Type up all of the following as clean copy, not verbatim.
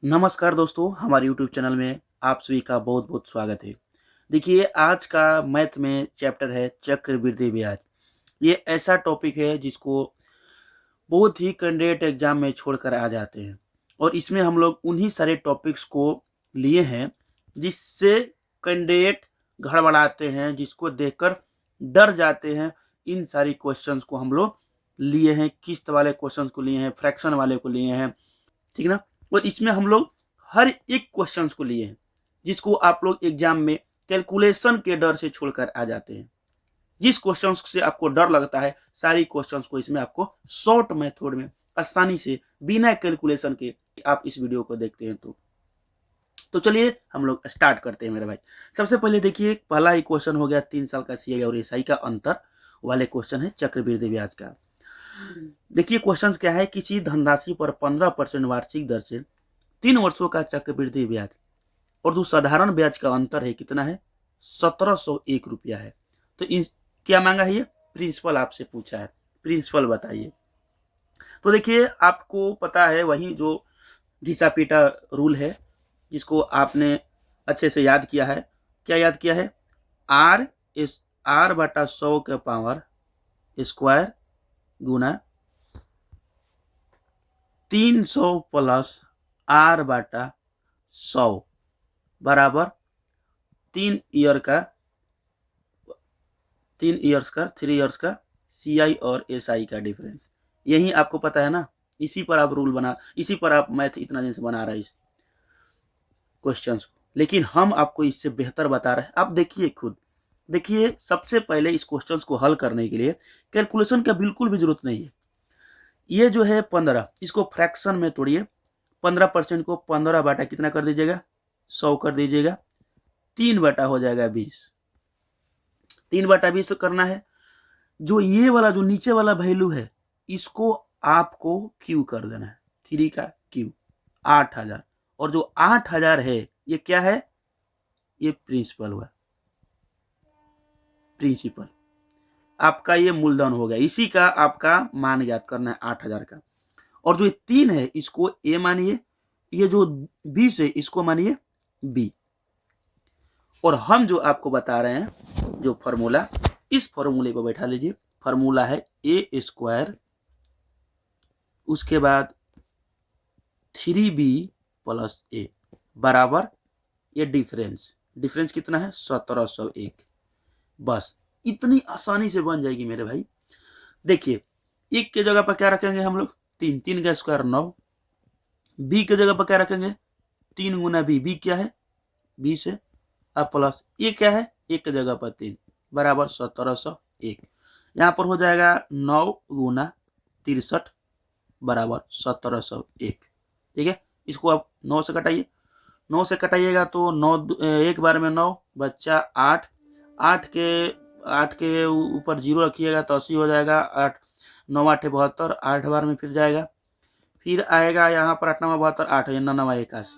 नमस्कार दोस्तों, हमारे यूट्यूब चैनल में आप सभी का बहुत-बहुत स्वागत है। देखिए, आज का मैथ में चैप्टर है चक्रवृद्धि ब्याज। ये ऐसा टॉपिक है जिसको बहुत ही कैंडिडेट एग्जाम में छोड़कर आ जाते हैं और इसमें हम लोग उन्हीं सारे टॉपिक्स को लिए हैं जिससे कैंडिडेट घड़बड़ाते हैं, जिसको देखकर डर जाते हैं। इन सारी क्वेश्चंस को हम लोग लिए हैं, किस्त वाले क्वेश्चंस को लिए हैं, फ्रैक्शन वाले को लिए हैं, ठीक ना। और इसमें हम लोग हर एक क्वेश्चंस को लिए हैं जिसको आप लोग एग्जाम में कैलकुलेशन के डर से छोड़कर आ जाते हैं। जिस क्वेश्चंस से आपको डर लगता है, सारी क्वेश्चंस को इसमें आपको शॉर्ट मेथड में आसानी से बिना कैलकुलेशन के आप इस वीडियो को देखते हैं। तो चलिए हम लोग स्टार्ट करते हैं मेरे भाई। सबसे पहले देखिए, पहला ही क्वेश्चन हो गया 3 साल का सीआई और एसआई का अंतर वाले क्वेश्चन है चक्रवृद्धि ब्याज का। देखिए क्वेश्चन क्या है, किसी धनराशि पर 15% वार्षिक दर से 3 वर्षों का चक्रवृद्धि ब्याज और जो साधारण ब्याज का अंतर है कितना है, 1701 रुपया है। तो क्या मांगा है, ये प्रिंसिपल आपसे पूछा है, प्रिंसिपल बताइए। तो देखिए आपको पता है वही जो घिसा पीटा रूल है जिसको आपने अच्छे से याद किया है। क्या याद किया है, R/100 के पावर स्क्वायर गुना 300 प्लस R/100 बराबर 3 इयर्स का सीआई और एसआई का डिफरेंस। यही आपको पता है ना, इसी पर आप रूल बना, इसी पर आप मैथ इतना दिन से बना रहे हैं इस क्वेश्चंस को, लेकिन हम आपको इससे बेहतर बता रहे हैं। आप देखिए खुद, देखिए सबसे पहले इस क्वेश्चंस को हल करने के लिए कैलकुलेशन का बिल्कुल भी जरूरत नहीं है। ये जो है 15, इसको फ्रैक्शन में तोड़िए। 15% को 15 बाटा कितना कर दीजिएगा, 100 कर दीजिएगा। 3 बाटा हो जाएगा 20। 3 बाटा 20 करना है। जो ये वाला जो नीचे वाला वैल्यू है इसको आपको क्यू कर देना है, 3 का क्यू 8000। और जो 8000 है ये क्या है, ये प्रिंसिपल हुआ, प्रिंसिपल आपका ये मूलधन हो गया। इसी का आपका मान ज्ञात करना है 8000 का। और जो 3 है इसको ए मानिए, ये जो 20 है इसको मानिए बी। और हम जो आपको बता रहे हैं जो फॉर्मूला, इस फॉर्मूले पर बैठा लीजिए। फॉर्मूला है ए स्क्वायर, उसके बाद 3b प्लस ए बराबर ये डिफरेंस कितना है, 1701। बस इतनी आसानी से बन जाएगी मेरे भाई। देखिए एक के जगह पर क्या रखेंगे हम लोग, 3, 3 का स्क्वायर 9। बी के जगह पर क्या रखेंगे, 3 गुना बी क्या है 20 है। अब प्लस ये क्या है, एक के जगह पर 3 बराबर 1701। यहाँ पर हो जाएगा 9 गुना 63 बराबर 1701। ठीक है, इसको आप 9 से कटाइए। 9 से कटाइएगा तो 9 एक बार में 9 बच्चा 8। 8 के ऊपर 0 रखिएगा तो 80 हो जाएगा। 8 9 8 72, 8 बार में फिर जाएगा। फिर आएगा यहाँ पर 8 9 72, 8 9 81।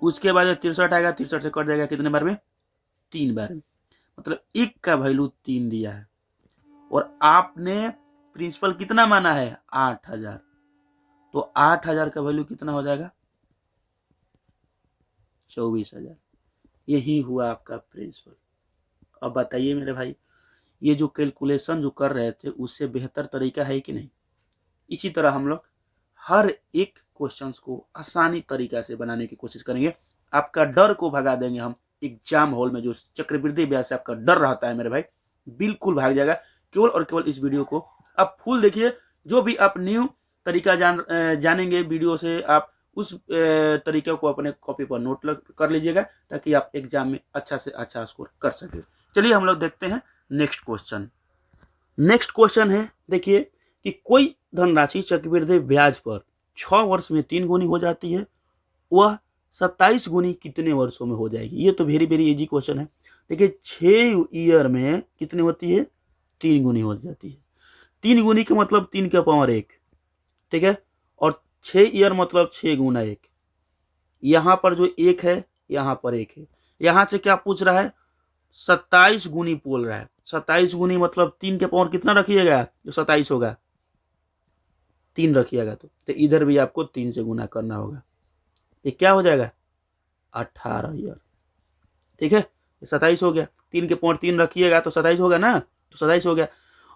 उसके बाद 63 आएगा, 63 से कट जाएगा कितने बार में, 3 बार में। मतलब एक का वैल्यू 3 दिया है और आपने प्रिंसिपल कितना माना है, 8000। तो 8000 का वैल्यू कितना हो जाएगा, 24000। यही हुआ आपका प्रिंसिपल। अब बताइए मेरे भाई, ये जो कैलकुलेशन जो कर रहे थे उससे बेहतर तरीका है कि नहीं। इसी तरह हम लोग हर एक क्वेश्चंस को आसानी तरीका से बनाने की कोशिश करेंगे। आपका डर को भगा देंगे हम। एग्जाम हॉल में जो चक्रवृद्धि ब्याज से आपका डर रहता है मेरे भाई, बिल्कुल भाग जाएगा। केवल और केवल इस वीडियो को आप फुल देखिए। जो भी आप न्यू तरीका जानेंगे वीडियो से, आप उस तरीके को अपने कॉपी पर नोट कर लीजिएगा ताकि आप एग्जाम में अच्छा से अच्छा स्कोर कर सके। चलिए हम लोग देखते हैं नेक्स्ट क्वेश्चन। नेक्स्ट क्वेश्चन है, देखिए कि कोई धनराशि चक्रवृद्धि ब्याज पर 6 वर्ष में 3 गुनी हो जाती है, वह 27 गुनी कितने वर्षों में हो जाएगी। ये तो वेरी वेरी इजी क्वेश्चन है। देखिए 6 ईयर में कितनी होती है, 3 गुनी हो जाती है। 3 गुनी का मतलब 3 का पावर 1, ठीक है। और 6 ईयर मतलब 6 गुना 1। यहाँ पर जो 1 है यहाँ पर 1 है। यहाँ से क्या पूछ रहा है, 27 गुनी बोल रहा है। 27 गुनी मतलब 3 के पावर कितना रखिएगा, जो 27 होगा 3 रखिएगा। तो इधर भी आपको 3 से गुना करना होगा। ये क्या हो जाएगा 18 ईयर। ठीक है, 27 हो गया। 3 के पॉइंट 3 रखिएगा तो 27 होगा ना, तो 27 हो गया।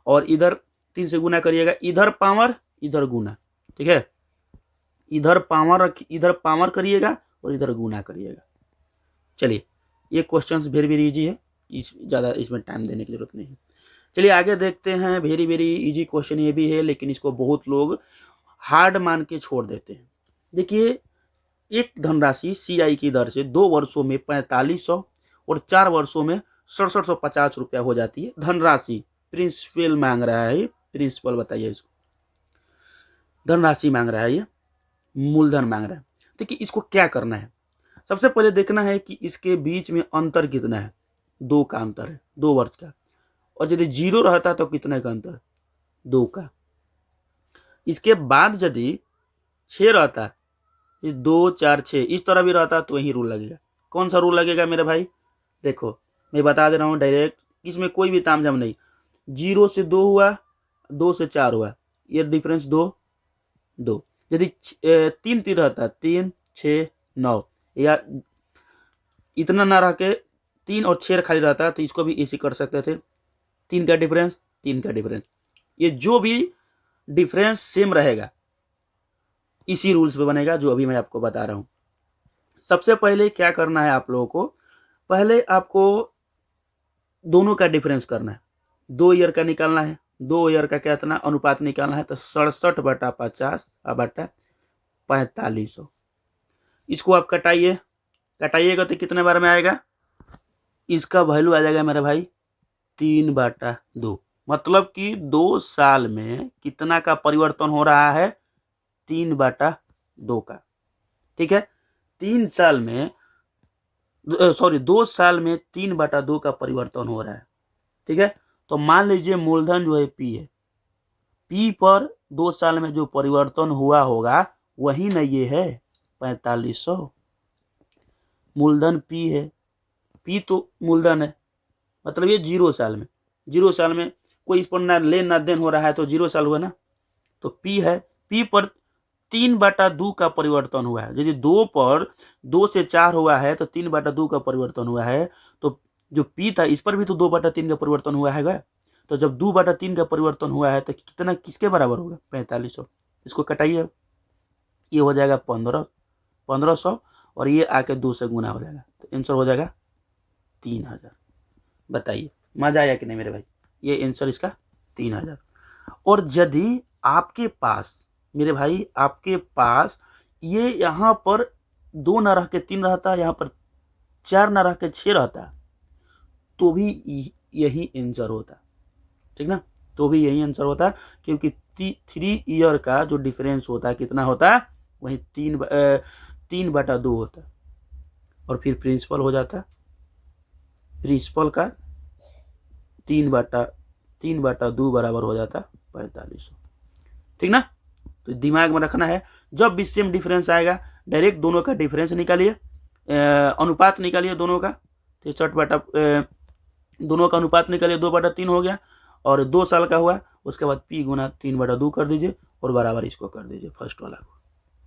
और इधर 3 से गुना करिएगा, इधर पावर इधर गुना। ठीक है, इधर पावर करिएगा और इधर गुना करिएगा। चलिए, ये क्वेश्चंस वेरी वेरी इजी है, ज़्यादा इसमें टाइम देने की जरूरत नहीं है। चलिए आगे देखते हैं। वेरी वेरी इजी क्वेश्चन ये भी है, लेकिन इसको बहुत लोग हार्ड मान के छोड़ देते हैं। देखिए, एक धनराशि CI की दर से 2 वर्षों में 4500 और 4 वर्षों में 6750 रुपया हो जाती है। धनराशि प्रिंसिपल मांग रहा है, प्रिंसिपल बताइए इसको, धनराशि मांग रहा है, ये मूलधन मांग रहा है। देखिए, इसको क्या करना है, सबसे पहले देखना है कि इसके बीच में अंतर कितना है। 2 का अंतर है, 2 वर्ष का। और यदि 0 रहता तो कितने का अंतर, 2 का। इसके बाद यदि 6 रहता, 2 4 6 इस तरह भी रहता तो वही रूल लगेगा। कौन सा रूल लगेगा मेरे भाई, देखो मैं बता दे रहा हूँ डायरेक्ट, इसमें कोई भी तामझाम नहीं। 0 से 2 हुआ, 2 से 4 हुआ, ये डिफरेंस 2 2। यदि 3 3 रहता, 3 6 9, या इतना ना रह के 3 और 6 खाली रहता तो इसको भी इसी कर सकते थे। 3 का डिफरेंस 3 का डिफरेंस, ये जो भी डिफरेंस सेम रहेगा इसी रूल्स पे बनेगा जो अभी मैं आपको बता रहा हूं। सबसे पहले क्या करना है आप लोगों को, पहले आपको दोनों का डिफरेंस करना है। 2 ईयर का निकालना है, 2 ईयर का कितना अनुपात निकालना है, तो 67/50 बटा 4500। इसको आप कटाइएगा तो कितने बार में आएगा, इसका वैल्यू आ जाएगा मेरे भाई 3/2। मतलब कि 2 साल में कितना का परिवर्तन हो रहा है, 3/2 का। ठीक है, 2 साल में 3/2 का परिवर्तन हो रहा है। ठीक है, तो मान लीजिए मूलधन जो है P है, P पर 2 साल में जो परिवर्तन हुआ होगा वही न ये है 4500। मूलधन P है, P तो मूलधन है, मतलब ये 0 साल में कोई इस पर ना लेन ना देन हो रहा है तो 0 साल हुआ ना, तो P है, P पर 3/2 का परिवर्तन हुआ है। यदि 2 पर 2 से 4 हुआ है तो 3/2 का परिवर्तन हुआ है, तो जो P था इस पर भी तो 2/3 का परिवर्तन हुआ है। तो जब 2/3 का परिवर्तन हुआ है तो कितना किसके बराबर होगा, 4500। इसको कटाइए, ये हो जाएगा 1500 और ये आके 2 से गुना हो जाएगा, तो आंसर हो जाएगा 3000। बताइए मजा आया कि नहीं मेरे भाई, ये आंसर इसका 3000। और यदि आपके पास मेरे भाई, आपके पास ये यहाँ पर 2 ना रह के 3 रहता, यहाँ पर 4 ना रह के 6 रहता, तो भी यही आंसर होता। ठीक ना, तो भी यही आंसर होता, क्योंकि 3 ईयर का जो डिफरेंस होता है कितना होता है, वही 3/2 होता। और फिर प्रिंसिपल हो जाता, प्रिंसिपल का 3/2 बराबर हो जाता 4500। ठीक ना, तो दिमाग में रखना है, जब भी सेम डिफरेंस आएगा डायरेक्ट दोनों का डिफरेंस निकालिए, अनुपात निकालिए दोनों का, तो 60 दोनों का अनुपात निकालिए, 2/3 हो गया। और 2 साल का हुआ, उसके बाद P गुना 3/2 कर दीजिए और बराबर इसको कर दीजिए फर्स्ट वाला को।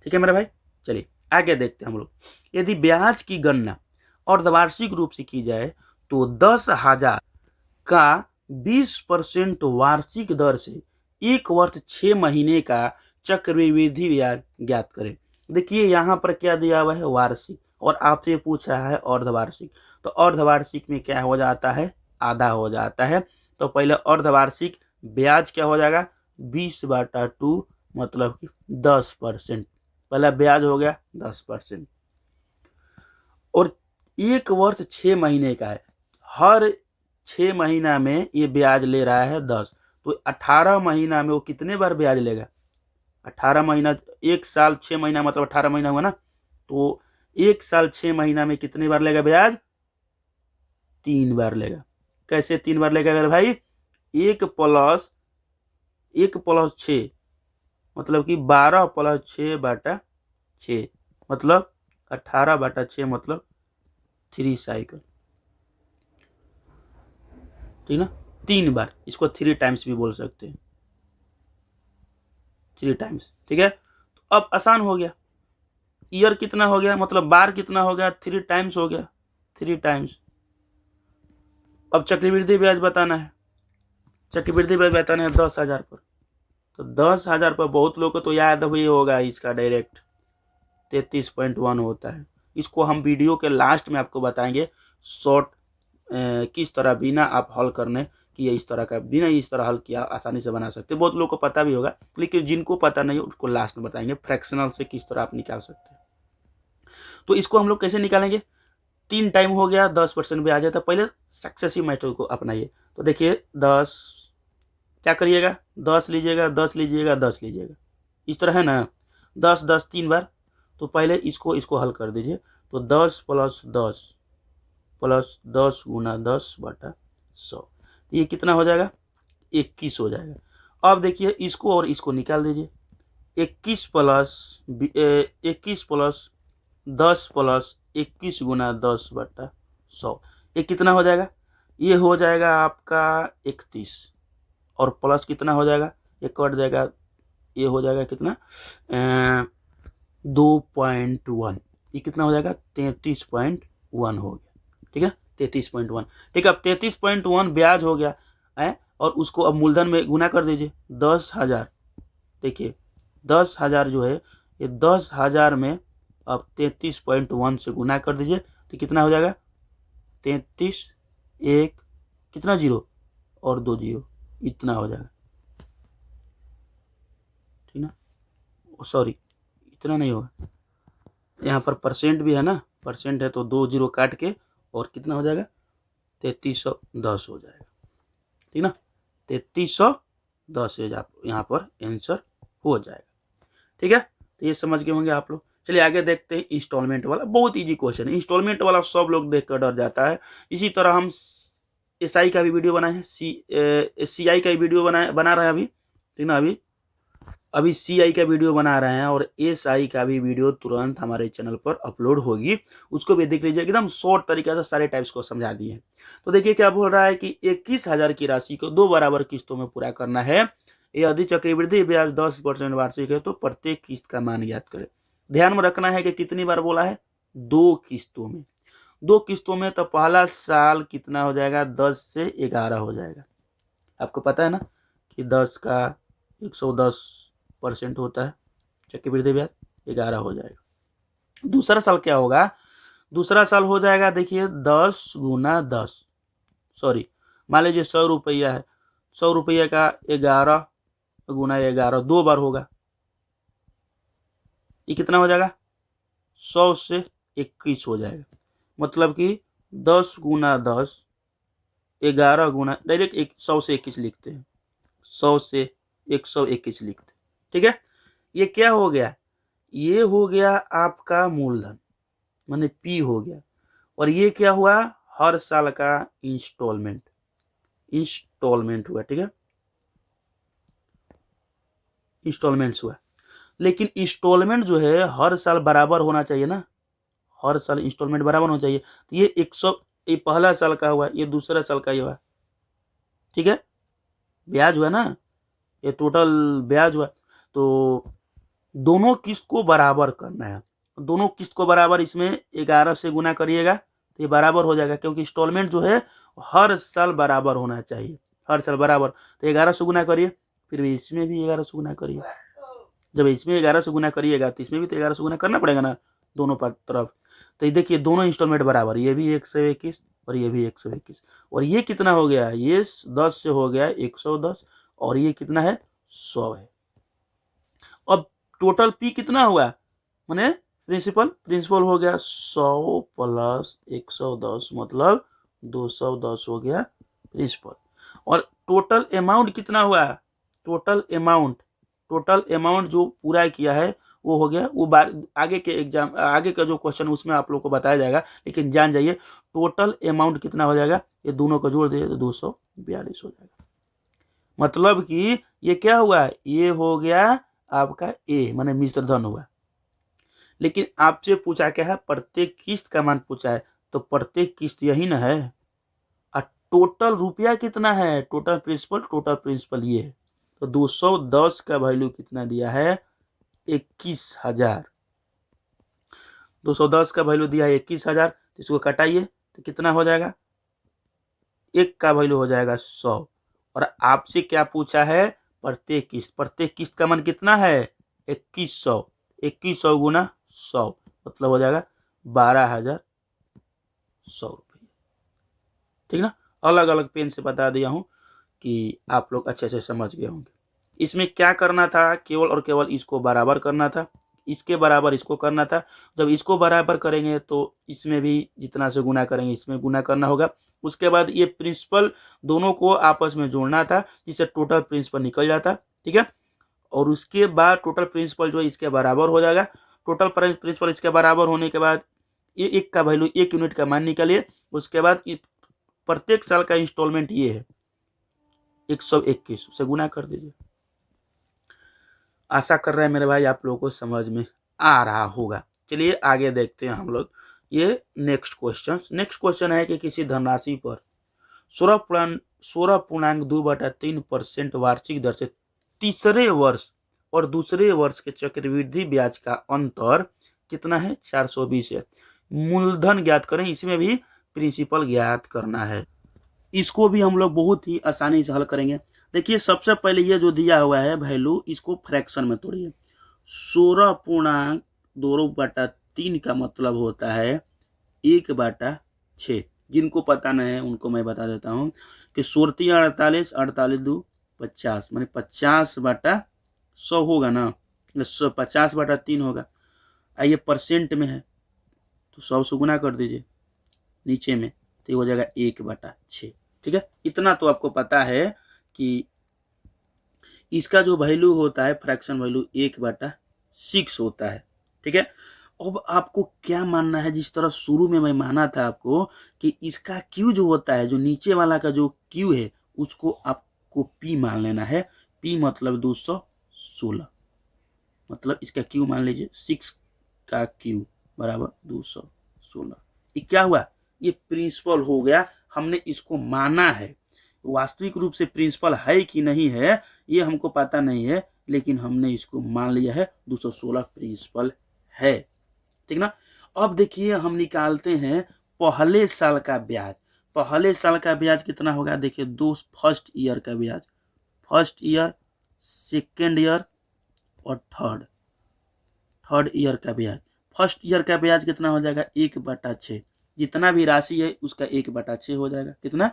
ठीक है मेरे भाई, चलिए आगे देखते हैं हम लोग। यदि ब्याज की गणना अर्धवार्षिक रूप से की जाए तो 10,000 का 20% वार्षिक दर से 1 वर्ष 6 महीने का चक्रवृद्धि ब्याज ज्ञात करें। देखिए यहाँ पर क्या दिया हुआ है, वार्षिक, और आपसे पूछ रहा है अर्धवार्षिक। तो अर्धवार्षिक में क्या हो जाता है, आधा हो जाता है। तो पहले अर्धवार्षिक ब्याज क्या हो जाएगा, 20/2 मतलब कि 10%। पहला ब्याज हो गया 10%। और 1 वर्ष 6 महीने का है, हर 6 महीना में ये ब्याज ले रहा है 10, तो 18 महीना में वो कितने बार ब्याज लेगा, 18 महीना, 1 साल 6 महीना मतलब 18 महीना हुआ ना, तो 1 साल 6 महीना में कितने बार लेगा ब्याज, 3 बार लेगा। कैसे 3 बार लेगा मेरे भाई, 1+6 मतलब कि 12+6/6 मतलब 18/6 मतलब 3 साइकिल। ठीक ना, 3 बार, इसको 3 टाइम्स भी बोल सकते हैं, 3 टाइम्स। ठीक है, तो अब आसान हो गया, ईयर कितना हो गया, मतलब बार कितना हो गया, 3 टाइम्स हो गया, 3 टाइम्स। अब चक्रवृद्धि ब्याज बताना है, चक्रवृद्धि ब्याज बताना है 10,000 पर। तो 10,000 पर बहुत लोग को तो याद हुई होगा इसका डायरेक्ट 33.1 होता है। इसको हम वीडियो के लास्ट में आपको बताएंगे शॉर्ट किस तरह बिना आप हल करने कि इस तरह का बिना इस तरह हल किया आसानी से बना सकते हैं। बहुत लोगों को पता भी होगा, लेकिन जिनको पता नहीं हो उसको लास्ट में बताएंगे फ्रैक्शनल से किस तरह आप निकाल सकते हैं। तो इसको हम लोग कैसे निकालेंगे, 3 टाइम हो गया 10% भी आ जाता। पहले सक्सेसिव मेथड को अपनाइए। तो देखिए 10 क्या करिएगा, 10 लीजिएगा, 10 लीजिएगा, 10 लीजिएगा, इस तरह है ना, 10 10 3 बार। तो पहले इसको हल कर दीजिए। तो 10 प्लस 10 प्लस 10 गुना 10 बटा 100, ये कितना हो जाएगा, 21 हो जाएगा। अब देखिए इसको और इसको निकाल दीजिए। 21 प्लस 10 प्लस 21 गुना 10 बटा 100, ये कितना हो जाएगा, ये हो जाएगा आपका 31। और प्लस कितना हो जाएगा, ये कट जाएगा, ये हो जाएगा कितना 2.1, ये कितना हो जाएगा 33.1 हो गया। ठीक है 33.1। ठीक है, अब 33.1 ब्याज हो गया है, और उसको अब मूलधन में गुना कर दीजिए 10,000। देखिए 10,000 जो है ये 10,000 में अब 33.1 से गुना कर दीजिए, तो कितना हो जाएगा 33 एक कितना जीरो और 2 जीरो, इतना हो जाएगा। ठीक ना, सॉरी इतना नहीं होगा, यहाँ पर परसेंट भी है ना, परसेंट है तो 2 जीरो काट के और कितना हो जाएगा 3310 हो जाएगा। ठीक ना, 3310 यहाँ पर आंसर हो जाएगा। ठीक है, तो ये समझ गए होंगे आप लोग। चलिए आगे देखते हैं इंस्टॉलमेंट वाला, बहुत इजी क्वेश्चन है। इंस्टॉलमेंट वाला सब लोग देख कर डर जाता है। इसी तरह हम SI का भी वीडियो बनाए हैं, CI का भी वीडियो बना रहे हैं अभी। ठीक ना, अभी CI का वीडियो बना रहे हैं, और SI का भी वीडियो तुरंत हमारे चैनल पर अपलोड होगी, उसको भी देख लीजिए। एकदम शॉर्ट तरीके से सारे टाइप्स को समझा दिए। तो देखिए क्या बोल रहा है कि 21,000 की राशि को 2 बराबर किस्तों में पूरा करना है। यदि चक्रवृद्धि ब्याज 10% वार्षिक है तो प्रत्येक किस्त का मान ज्ञात करें। ध्यान में रखना है कि कितनी बार बोला है, 2 किस्तों में। 2 किस्तों में तो पहला साल कितना हो जाएगा, 10 से 11 हो जाएगा। आपको पता है ना कि 10 का 110% होता है, चक्रवृद्धि ब्याज 11 हो जाएगा। दूसरा साल क्या होगा, दूसरा साल हो जाएगा देखिए 10 गुना 10, सॉरी मान लीजिए 100 रुपया है, 100 रुपये का 11 गुना 11 2 बार होगा, ये कितना हो जाएगा 100 से 21 हो जाएगा। मतलब कि 10 गुना 10 11 गुना डायरेक्ट 100 से 21 लिखते हैं, 100 से 121 लिखते हैं। ठीक है, ये क्या हो गया, ये हो गया आपका मूलधन माने P हो गया, और ये क्या हुआ हर साल का इंस्टॉलमेंट हुआ। ठीक है, इंस्टॉलमेंट्स हुआ। लेकिन इंस्टॉलमेंट जो है हर साल बराबर होना चाहिए ना, हर साल इंस्टॉलमेंट बराबर होना चाहिए। तो ये 100, ये पहला साल का हुआ, ये दूसरा साल का हुआ। ठीक है, ब्याज हुआ ना, ये टोटल ब्याज हुआ। तो दोनों किस्त को बराबर करना है, दोनों किस्त को बराबर, इसमें 11 से गुना करिएगा तो ये बराबर हो जाएगा, क्योंकि इंस्टॉलमेंट जो है हर साल बराबर होना चाहिए, हर साल बराबर। तो 11 से गुना करिए, फिर भी इसमें भी 11 से गुना करिए। जब इसमें 11 से गुना करिएगा तो इसमें भी तो 11 से गुना करना पड़ेगा ना दोनों तरफ। तो ये देखिए दोनों इंस्टॉलमेंट बराबर, ये भी 121 और ये भी 121। और ये कितना हो गया, ये 10 से हो गया 110, और ये कितना है 100 है। अब टोटल P कितना हुआ, माने प्रिंसिपल हो गया 100 प्लस 110 मतलब 210 हो गया प्रिंसिपल। और टोटल अमाउंट कितना हुआ, टोटल अमाउंट जो पूरा किया है वो हो गया, वो आगे के एग्जाम आगे का जो क्वेश्चन उसमें आप लोग को बताया जाएगा। लेकिन जान जाइए टोटल अमाउंट कितना हो जाएगा, ये दोनों को जोड़ दिए तो 242 हो जाएगा। मतलब कि ये क्या हुआ, ये हो गया आपका A माने मिश्र धन हुआ। लेकिन आपसे पूछा क्या है, प्रत्येक किस्त का मान पूछा है, तो प्रत्येक किस्त यही ना है। और टोटल रुपया कितना है, टोटल प्रिंसिपल ये है। तो 210 का वैल्यू कितना दिया है 21,000। 210 का वैल्यू दिया है 21,000, तो इसको कटाइए तो कितना हो जाएगा, 1 का वैल्यू हो जाएगा 100। और आपसे क्या पूछा है, प्रत्येक किस्त का मान कितना है 2100, 2100 गुना 100 मतलब हो जाएगा 12,100 रुपये। ठीक ना, अलग अलग पेन से बता दिया हूं कि आप लोग अच्छे से समझ गए होंगे। इसमें क्या करना था, केवल और केवल इसको बराबर करना था, इसके बराबर इसको करना था। जब इसको बराबर करेंगे तो इसमें भी जितना से गुना करेंगे इसमें गुना करना होगा। उसके बाद ये प्रिंसिपल दोनों को आपस में जोड़ना था, जिससे टोटल प्रिंसिपल निकल जाता। ठीक है, और उसके बाद टोटल प्रिंसिपल जो है इसके बराबर हो जाएगा। टोटल प्रिंसिपल इसके बराबर होने के बाद ये 1 का वैल्यू 1 यूनिट का मान निकालिए। उसके बाद प्रत्येक साल का इंस्टॉलमेंट ये है 121, उसे गुना कर दीजिए। आशा कर रहे हैं मेरे भाई आप लोगों को समझ में आ रहा होगा। चलिए आगे देखते हैं हम लोग ये नेक्स्ट क्वेश्चन है कि किसी धनराशि पर 16.2/3% वार्षिक दर से तीसरे वर्ष और दूसरे वर्ष के चक्रवृद्धि ब्याज का अंतर कितना है, 420 है। मूलधन ज्ञात करें, इसमें भी प्रिंसिपल ज्ञात करना है। इसको भी हम लोग बहुत ही आसानी से हल करेंगे। देखिए सबसे पहले ये जो दिया हुआ है वैल्यू, इसको फ्रैक्शन में तोड़िए। 16.2/3 का मतलब होता है 1/6। जिनको पता नहीं है उनको मैं बता देता हूँ कि 16 48 2 50 माने 50/100 होगा ना, 50/3 होगा। आइए परसेंट में है तो 100 से गुना कर दीजिए नीचे में, तो ये हो जाएगा 1/6। ठीक है, इतना तो आपको पता है कि इसका जो वैल्यू होता है फ्रैक्शन वैल्यू 1/6 होता है। ठीक है, अब आपको क्या मानना है, जिस तरह शुरू में मैं माना था आपको कि इसका क्यू जो होता है, जो नीचे वाला का जो क्यू है उसको आपको पी मान लेना है। पी मतलब 216, मतलब इसका क्यू मान लीजिए 6 का क्यू बराबर 216। ये क्या हुआ, ये प्रिंसिपल हो गया, हमने इसको माना है। वास्तविक रूप से प्रिंसिपल है कि नहीं है ये हमको पता नहीं है, लेकिन हमने इसको मान लिया है 216 प्रिंसिपल है। ठीक ना, अब देखिए हम निकालते हैं पहले साल का ब्याज। पहले साल का ब्याज कितना होगा, देखिए फर्स्ट ईयर का ब्याज, फर्स्ट ईयर, सेकेंड ईयर और थर्ड ईयर का ब्याज। फर्स्ट ईयर का ब्याज कितना हो जाएगा 1/6, जितना भी राशि है उसका 1/6 हो जाएगा। कितना,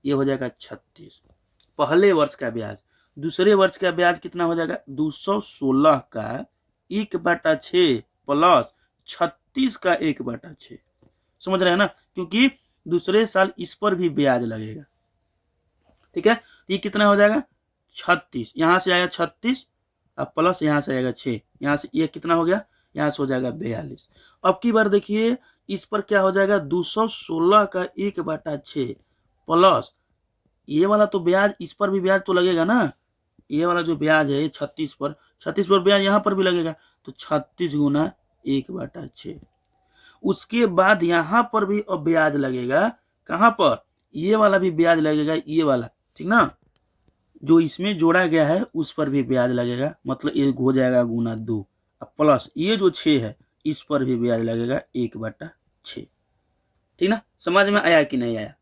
ये हो जाएगा 36 पहले वर्ष का ब्याज। दूसरे वर्ष का ब्याज कितना हो जाएगा 216 का 1/6 प्लस 36 का 1/6। समझ रहे हैं ना, क्योंकि दूसरे साल इस पर भी ब्याज लगेगा। ठीक है, ये कितना हो जाएगा 36, यहां से आएगा 36 अब प्लस यहां से आएगा 6, यहां से ये कितना हो गया, यहां से हो जाएगा 42। अब की बार देखिए इस पर क्या हो जाएगा 216 का 1/6 प्लस ये वाला तो ब्याज, इस पर भी ब्याज तो लगेगा ना, ये वाला जो ब्याज है 36 पर ब्याज यहाँ पर भी लगेगा, तो 36 गुना 1/6। उसके बाद यहाँ पर भी अब ब्याज लगेगा, कहाँ पर, ये वाला भी ब्याज लगेगा, ये वाला, ठीक ना, जो इसमें जोड़ा गया है उस पर भी ब्याज लगेगा, मतलब ये हो जाएगा गुना 2 प्लस ये जो 6 है इस पर भी ब्याज लगेगा 1/6। ठीक ना, समझ में आया कि नहीं आया,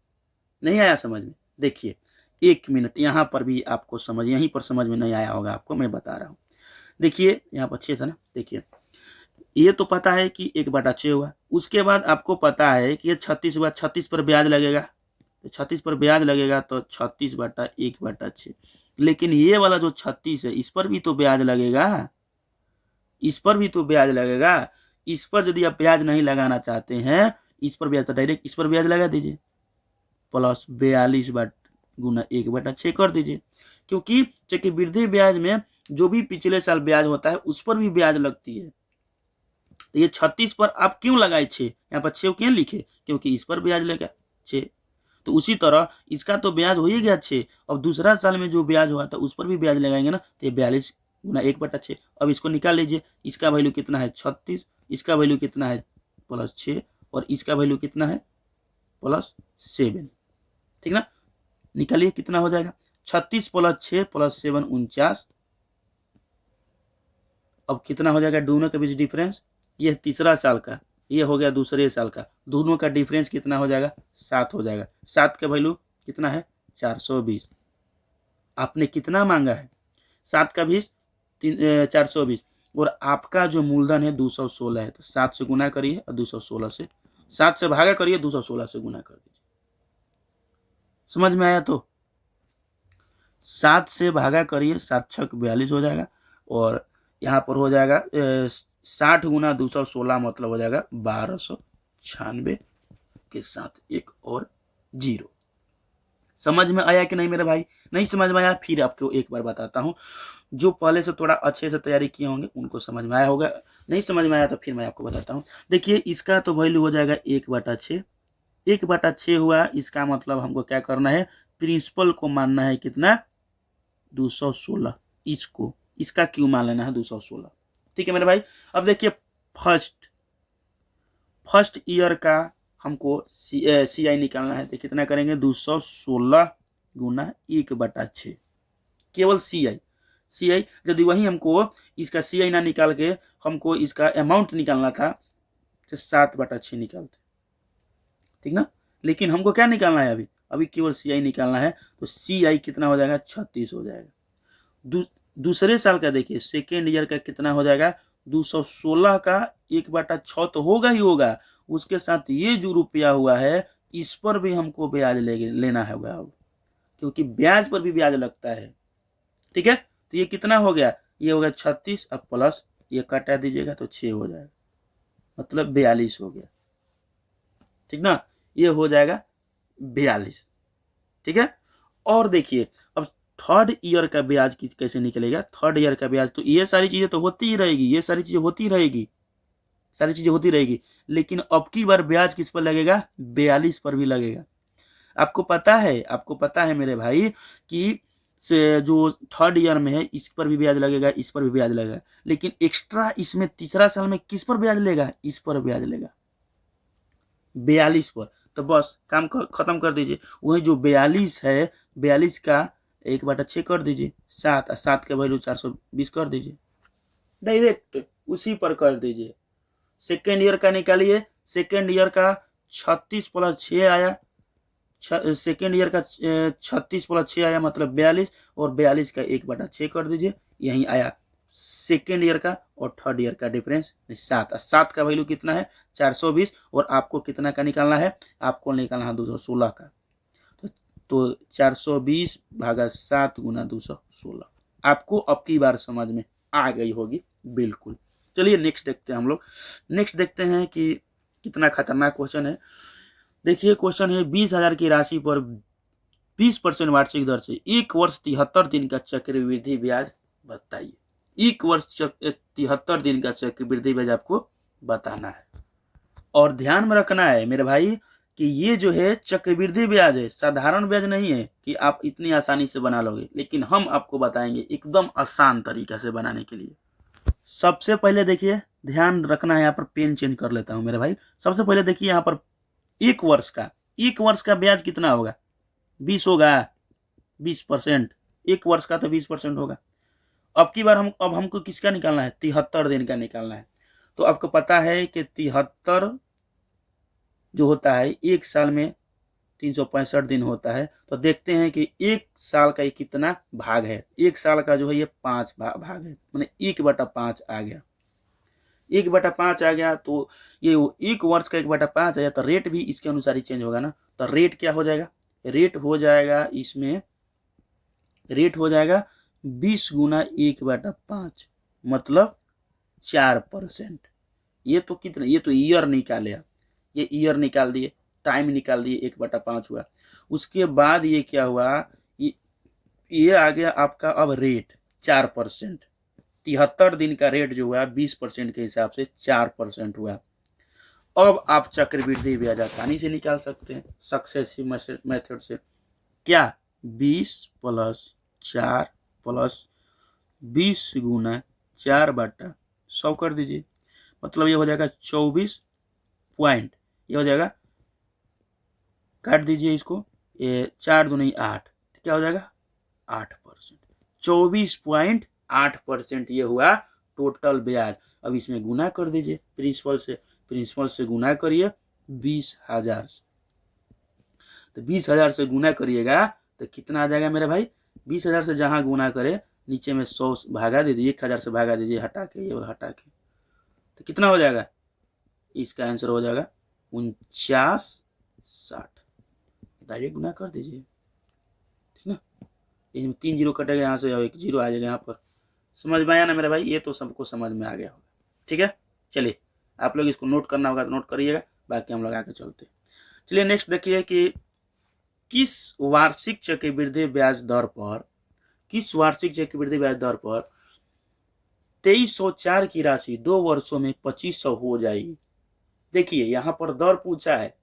नहीं आया समझ में। देखिए 1 मिनट, यहाँ पर भी आपको समझ, यहीं पर समझ में नहीं आया होगा आपको, मैं बता रहा हूँ। देखिए यहाँ पर 6 था ना, देखिए ये तो पता है कि 1/6 हुआ। उसके बाद आपको पता है कि ये 36 हुआ, 36 पर ब्याज लगेगा, तो 36 पर ब्याज लगेगा तो 36/1/6। लेकिन ये वाला जो 36 है इस पर भी तो ब्याज लगेगा, इस पर भी तो ब्याज लगेगा। इस पर यदि आप ब्याज नहीं लगाना चाहते हैं, इस पर ब्याज, तो डायरेक्ट इस पर ब्याज लगा दीजिए, प्लस 42 गुना 1/6 कर दीजिए। क्योंकि चक्रवृद्धि ब्याज में जो भी पिछले साल ब्याज होता है उस पर भी ब्याज लगती है। तो ये 36 पर आप क्यों लगाए 6, यहाँ पर 6 क्यों लिखे, क्योंकि इस पर ब्याज लगा 6। तो उसी तरह इसका तो ब्याज हो ही गया 6, अब दूसरा साल में जो ब्याज हुआ था उस पर भी ब्याज लगाएंगे ना, तो ये 42 गुना 1/6। अब इसको निकाल लीजिए, इसका वैल्यू कितना है 36, इसका वैल्यू कितना है +6 और इसका वैल्यू कितना है +7। ठीक ना, निकालिए कितना हो जाएगा 36 + 6 + 7 49। अब कितना हो जाएगा दोनों के बीच डिफरेंस ये तीसरा साल का, ये हो गया दूसरे साल का, दोनों का डिफरेंस कितना हो जाएगा? 7 हो जाएगा। 7 का वैल्यू कितना है? 420। आपने कितना मांगा है? 7 का 20 420, और आपका जो मूलधन है 216 है, तो 7 से गुना करिए और 216 से, 7 से भागा करिए, 216 से गुना कर दीजिए। समझ में आया? तो 7 से भागा करिए, 7 छक 42 हो जाएगा, और यहाँ पर हो जाएगा 60 गुना 216 मतलब हो जाएगा 1296 के साथ एक और 0। समझ में आया कि नहीं मेरे भाई? नहीं समझ में आया फिर आपको एक बार बताता हूँ, जो पहले से थोड़ा अच्छे से तैयारी किए होंगे उनको समझ में आया होगा, नहीं समझ में आया तो फिर मैं आपको बताता हूँ। देखिए इसका तो वैल्यू हो जाएगा 1/6। 1/6 हुआ, इसका मतलब हमको क्या करना है? प्रिंसिपल को मानना है कितना? 216। इसको, इसका क्यों मान लेना है 216। ठीक है मेरे भाई। अब देखिए फर्स्ट ईयर का हमको सी आई निकालना है, तो कितना करेंगे? 216 गुना 1/6, केवल सी आई। यदि वही हमको इसका सी आई ना निकाल के हमको इसका अमाउंट निकालना था तो 7/6 निकालते, ठीक ना। लेकिन हमको क्या निकालना है? अभी केवल सी आई निकालना है, तो सी आई कितना हो जाएगा? 36 हो जाएगा। दूसरे साल का देखिए, सेकेंड ईयर का कितना हो जाएगा? 216 का 1/6 तो होगा ही होगा, उसके साथ ये जो रुपया हुआ है इस पर भी हमको ब्याज लेना होगा अब, क्योंकि ब्याज पर भी ब्याज लगता है। ठीक है, तो ये कितना हो गया? ये हो गया 36, अब प्लस ये काटा दीजिएगा तो 6 हो जाएगा, मतलब 42 हो गया। ठीक ना, ये हो जाएगा 42। ठीक है। और देखिए अब थर्ड ईयर का ब्याज कैसे निकलेगा? थर्ड ईयर का ब्याज तो ये सारी चीजें तो होती ही रहेगी, ये सारी चीजें होती रहेगी, लेकिन अब की बार ब्याज किस पर लगेगा? 42 पर भी लगेगा। आपको पता है मेरे भाई कि से जो थर्ड ईयर में है इस पर भी ब्याज लगेगा, इस पर भी ब्याज लगेगा, लेकिन एक्स्ट्रा इसमें तीसरा साल में किस पर ब्याज लेगा? इस पर ब्याज लेगा, 42 पर। तो बस काम खत्म कर दीजिए। वही जो 42 है, 42 का 1/6 कर दीजिए, 7, 7 का वैल्यू 420 कर दीजिए, डायरेक्ट उसी पर कर दीजिए। सेकेंड ईयर का निकालिए, सेकेंड ईयर का 36 + 6 आया, सेकेंड ईयर का 36 + 6 आया मतलब 42, और 42 का 1/6 कर दीजिए, यही आया सेकेंड ईयर का और थर्ड ईयर का डिफरेंस 7। 7 का वैल्यू कितना है? 420, और आपको कितना का निकालना है? आपको निकालना है 216 का, तो 420 भागा 7 गुना 216। आपको अब की बार समझ में आ गई होगी बिल्कुल। चलिए नेक्स्ट देखते हैं हम लोग। नेक्स्ट देखते हैं कि कितना खतरनाक क्वेश्चन है। देखिए क्वेश्चन है 20,000 की राशि पर 20% वार्षिक दर से 1 वर्ष 73 दिन का चक्रवृद्धि ब्याज बताइए। 1 वर्ष 73 दिन का चक्रवृद्धि ब्याज आपको बताना है, और ध्यान में रखना है मेरे भाई कि ये जो है चक्रवृद्धि ब्याज है, साधारण ब्याज नहीं है कि आप इतनी आसानी से बना लोगे, लेकिन हम आपको बताएंगे एकदम आसान तरीका से बनाने के लिए। सबसे पहले देखिए, ध्यान रखना है, यहाँ पर पेन चेंज कर लेता हूं मेरे भाई। सबसे पहले देखिए यहाँ पर 1 वर्ष का ब्याज कितना होगा? 20 होगा, 20%। 1 वर्ष का तो 20% होगा। अब की बार अब हमको किसका निकालना है? 73 दिन का निकालना है। तो आपको पता है कि 73 जो होता है एक साल में 365 दिन होता है, तो देखते हैं कि एक साल का ये कितना भाग है। एक साल का जो है ये 5 भाग है, मैंने 1/5 आ गया, 1/5 आ गया। तो ये 1 वर्ष का 1/5 आया, तो रेट भी इसके अनुसार ही चेंज होगा ना। तो रेट क्या हो जाएगा? रेट हो जाएगा इसमें, रेट हो जाएगा 20 गुना 1/5 मतलब 4%। ये तो कितना, ये तो ईयर निकाले आप, ये ईयर निकाल दिए, टाइम निकाल दिए, 1/5 हुआ। उसके बाद ये क्या हुआ? ये आ गया आपका अब रेट 4%। 73 दिन का रेट जो हुआ 20% के हिसाब से 4% हुआ। अब आप चक्रवृद्धि ब्याज आसानी से निकाल सकते हैं सक्सेसिव मेथड से। क्या? 20 + 4 + 20 गुना 4/100 कर दीजिए, मतलब ये हो जाएगा 24 पॉइंट, ये हो जाएगा, काट दीजिए इसको, ये 4 दूनी 8, क्या हो जाएगा? 8%। 24.8% ये हुआ टोटल ब्याज। अब इसमें गुना कर दीजिए प्रिंसिपल से गुना करिए 20,000 से। तो 20,000 से गुना करिएगा तो कितना आ जाएगा मेरे भाई, 20,000 से जहां गुना करे नीचे में 100 भागा दे दीजिए, 1,000 से भागा दीजिए हटा के, ये हटा के, तो कितना हो जाएगा, इसका आंसर हो जाएगा 49,60। डायरेक्ट गुना कर दीजिए, ठीक ना। इसमें 3 जीरो कटेगा, यहाँ से 1 जीरो आ जाएगा यहाँ पर। समझ में आया ना मेरे भाई, ये तो सबको समझ में आ गया होगा, ठीक है। चलिए आप लोग इसको नोट करना होगा तो नोट करिएगा, बाकी हम लोग आगे चलते हैं। चलिए नेक्स्ट देखिए कि किस वार्षिक चक्रवृद्धि ब्याज दर पर 2304 की राशि 2 वर्षों में 2500 हो जाएगी। देखिए यहाँ पर दर पूछा है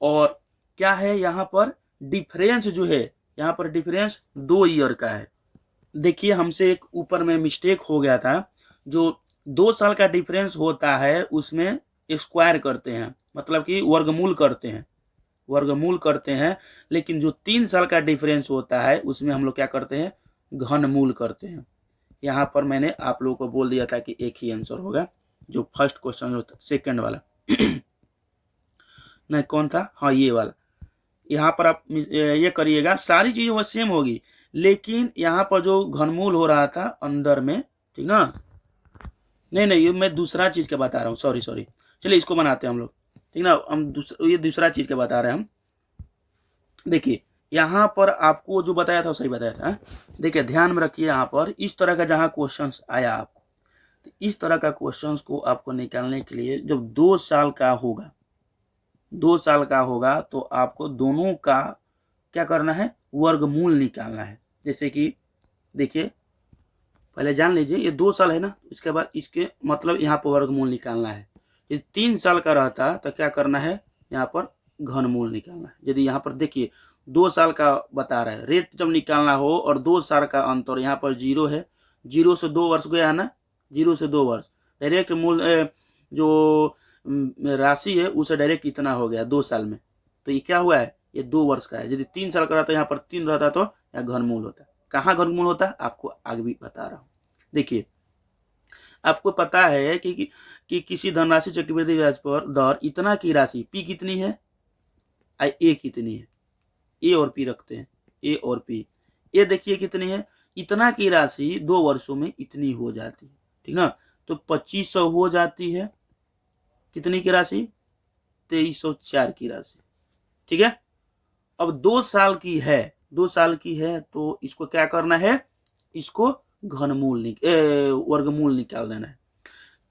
और क्या है, यहाँ पर डिफरेंस जो है, यहाँ पर डिफरेंस 2 ईयर का है। देखिए हमसे एक ऊपर में मिस्टेक हो गया था, जो 2 साल का डिफरेंस होता है उसमें स्क्वायर करते हैं, मतलब कि वर्गमूल करते हैं, लेकिन जो 3 साल का डिफरेंस होता है उसमें हम लोग क्या करते हैं, घनमूल करते हैं। यहाँ पर मैंने आप लोगों को बोल दिया था कि एक ही आंसर होगा, जो फर्स्ट क्वेश्चन होता, सेकंड वाला नहीं कौन था, हाँ ये वाला। यहाँ पर आप ये करिएगा, सारी चीजें वो सेम होगी, लेकिन यहाँ पर जो घनमूल हो रहा था अंदर में, ठीक ना, नहीं ये मैं दूसरा चीज के बता रहा हूँ, सॉरी। चलिए इसको बनाते हैं हम लोग, ठीक ना, हम ये दूसरा चीज के बता रहे हैं हम। देखिए यहाँ पर आपको जो बताया था सही बताया था। देखिए ध्यान में रखिए, यहाँ पर इस तरह का जहाँ क्वेश्चंस आया आपको, तो इस तरह का क्वेश्चंस को आपको निकालने के लिए जब 2 साल का होगा तो आपको दोनों का क्या करना है, वर्गमूल निकालना है। जैसे कि देखिए पहले जान लीजिए ये 2 साल है ना, इसके बाद इसके मतलब यहाँ पर वर्गमूल निकालना है। यदि 3 साल का रहता तो क्या करना है, यहाँ पर घनमूल निकालना है। यदि यहाँ पर देखिए 2 साल का बता रहा है, रेट जब निकालना हो और 2 साल का अंतर, यहाँ पर 0 है, 0 से 2 वर्ष गया है ना, 0 से 2 वर्ष, डायरेक्ट मूल जो राशि है उसे डायरेक्ट इतना हो गया 2 साल में, तो ये क्या हुआ है, ये 2 वर्ष का है। यदि 3 साल का रहता, यहाँ पर 3 रहता तो यहाँ घनमूल होता। कहाँ घनमूल होता है आपको आगे भी बता रहा हूँ। देखिए आपको पता है कि किसी धनराशि चक्रवृद्धि ब्याज पर दर इतना की राशि पी कितनी है, ए कितनी है, ए और पी रखते हैं, ए और पी, ए देखिए कितनी है, इतना की राशि 2 वर्षों में इतनी हो जाती है, ठीक ना। तो 2500 हो जाती है, कितनी की राशि, 2304 की राशि, ठीक है। अब 2 साल की है तो इसको क्या करना है, इसको वर्गमूल निकाल देना है।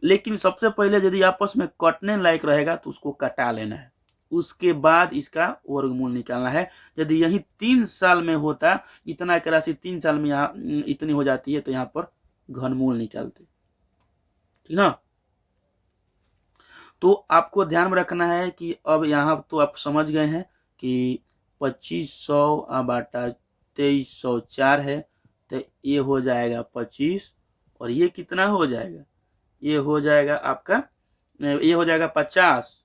लेकिन सबसे पहले यदि आपस में कटने लायक रहेगा तो उसको कटा लेना है, उसके बाद इसका वर्गमूल निकालना है। यदि यही 3 साल में होता, इतना की राशि 3 साल में यहाँ इतनी हो जाती है, तो यहाँ पर घनमूल निकालते, ठीक ना। तो आपको ध्यान में रखना है कि अब यहाँ तो आप समझ गए हैं कि 2500 बाटा 2304 है, तो ये हो जाएगा 25, और ये कितना हो जाएगा, ये हो जाएगा आपका, ये हो जाएगा 50,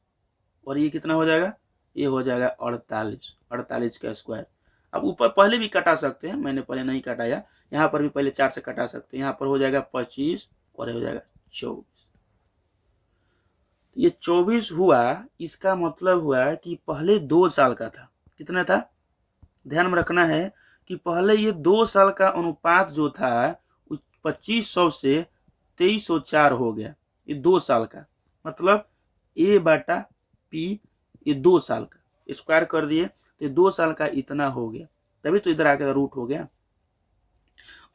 और ये कितना हो जाएगा, ये हो जाएगा 48 का स्क्वायर। अब ऊपर पहले भी कटा सकते हैं, मैंने पहले नहीं कटाया, यहाँ पर भी पहले 4 से कटा सकते हैं। यहाँ पर हो जाएगा 25 और हो जाएगा 24। ये 24 हुआ, इसका मतलब हुआ कि पहले 2 साल का था, कितना था, ध्यान में रखना है कि पहले ये 2 साल का अनुपात जो था 2500 से 2304 हो गया, ये 2 साल का, मतलब ए बाटा पी, ये 2 साल का स्क्वायर कर दिए तो ये 2 साल का इतना हो गया, तभी तो इधर आके रूट हो गया।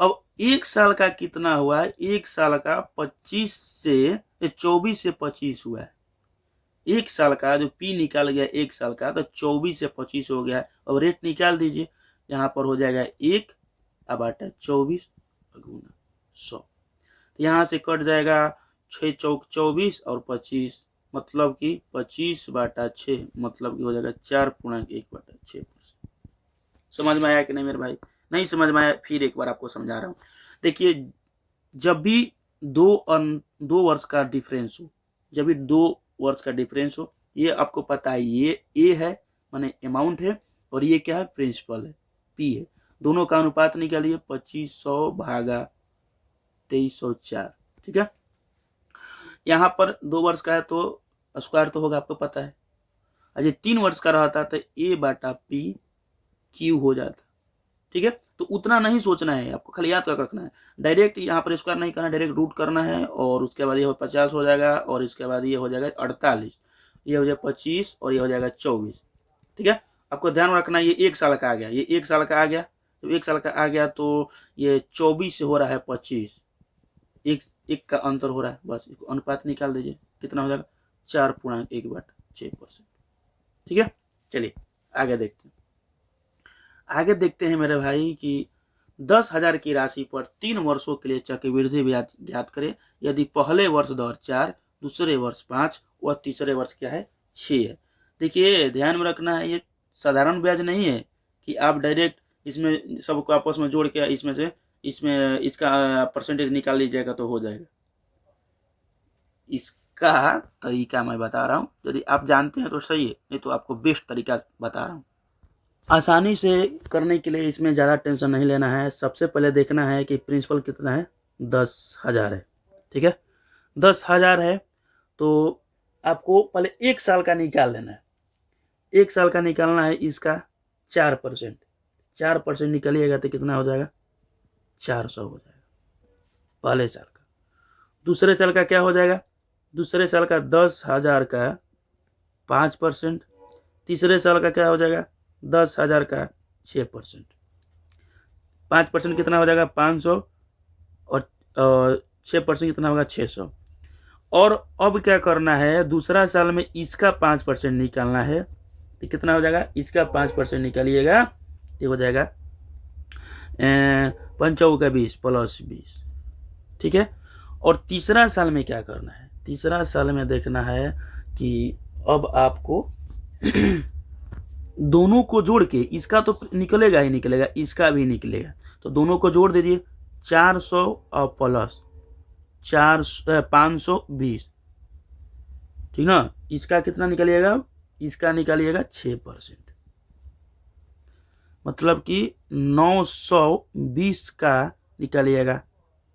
अब 1 साल का कितना हुआ, 1 साल का 24 से 25 हुआ है। 1 साल का जो पी निकाल गया 1 साल का, तो 24 से 25 हो गया। अब रेट निकाल दीजिए, यहाँ पर हो जाएगा 1 बाटा 24 गुना 100, यहाँ से कट जाएगा 6 चौक 24 और 25, मतलब कि 25 बाटा 6, मतलब कि हो जाएगा 4.1 बाटा 6%। समझ में आया कि नहीं मेरे भाई, नहीं समझ में आया फिर एक बार आपको समझा रहा हूँ। देखिए जब भी 2 वर्ष का डिफरेंस हो, जब भी 2 वर्ष का डिफरेंस हो, ये आपको पता है, ये ए है माने अमाउंट है, और ये क्या है, प्रिंसिपल है, पी है। दोनों का अनुपात निकालिए, 2500 भागा 2304, ठीक है। यहाँ पर 2 वर्ष का है तो स्क्वायर तो होगा, आपको पता है। अजय 3 वर्ष का रहता तो A/P Q हो जाता। ठीक है, तो उतना नहीं सोचना है आपको, खाली याद कर रखना है। डायरेक्ट यहाँ पर स्क्वायर नहीं करना, डायरेक्ट रूट करना है, और उसके बाद ये 50 हो जाएगा, और इसके बाद ये हो जाएगा 48, ये हो जाएगा 25, और ये हो जाएगा 24। ठीक है, आपको ध्यान रखना है, ये 1 साल का आ गया, ये 1 साल का आ गया। तो 1 साल का आ गया तो ये 24 से हो रहा है 25, एक का अंतर हो रहा है, बस इसको अनुपात निकाल दीजिए, कितना हो जाएगा 4/1/6%। ठीक है, चलिए आगे देखते हैं। आगे देखते हैं मेरे भाई कि 10,000 की राशि पर 3 वर्षों के लिए चक्रवृद्धि ब्याज ज्ञात करें। यदि पहले वर्ष दर 4, दूसरे वर्ष 5 और तीसरे वर्ष क्या है 6 है। देखिए ध्यान में रखना है, ये साधारण ब्याज नहीं है कि आप डायरेक्ट इसमें सबको आपस में जोड़ के इसमें इसका परसेंटेज निकाल लीजिएगा तो हो जाएगा। इसका तरीका मैं बता रहा हूँ, यदि आप जानते हैं तो सही है, नहीं तो आपको बेस्ट तरीका बता रहा हूँ। आसानी से करने के लिए इसमें ज़्यादा टेंशन नहीं लेना है। सबसे पहले देखना है कि प्रिंसिपल कितना है, 10,000 है। ठीक है, 10,000 है तो आपको पहले 1 साल का निकाल लेना है। 1 साल का निकालना है, इसका 4%, 4% निकालिएगा तो कितना हो जाएगा 400 हो जाएगा पहले साल का। दूसरे साल का क्या हो जाएगा, दूसरे साल का 10,000 का 5%, तीसरे साल का क्या हो जाएगा 10,000 का 6%, 5% कितना हो जाएगा 500, और 6% कितना होगा 600। और अब क्या करना है, दूसरा साल में इसका 5% निकालना है, तो कितना हो जाएगा, इसका 5% निकालिएगा, ये हो जाएगा 5 का 20 प्लस 20। ठीक है, और तीसरा साल में क्या करना है, तीसरा साल में देखना है कि अब आपको दोनों को जोड़ के, इसका तो निकलेगा ही निकलेगा, इसका भी निकलेगा, तो दोनों को जोड़ दीजिए, 400 और प्लस 520। ठीक ना, इसका कितना निकलिएगा, इसका निकालिएगा 6%, मतलब कि 920 का निकालिएगा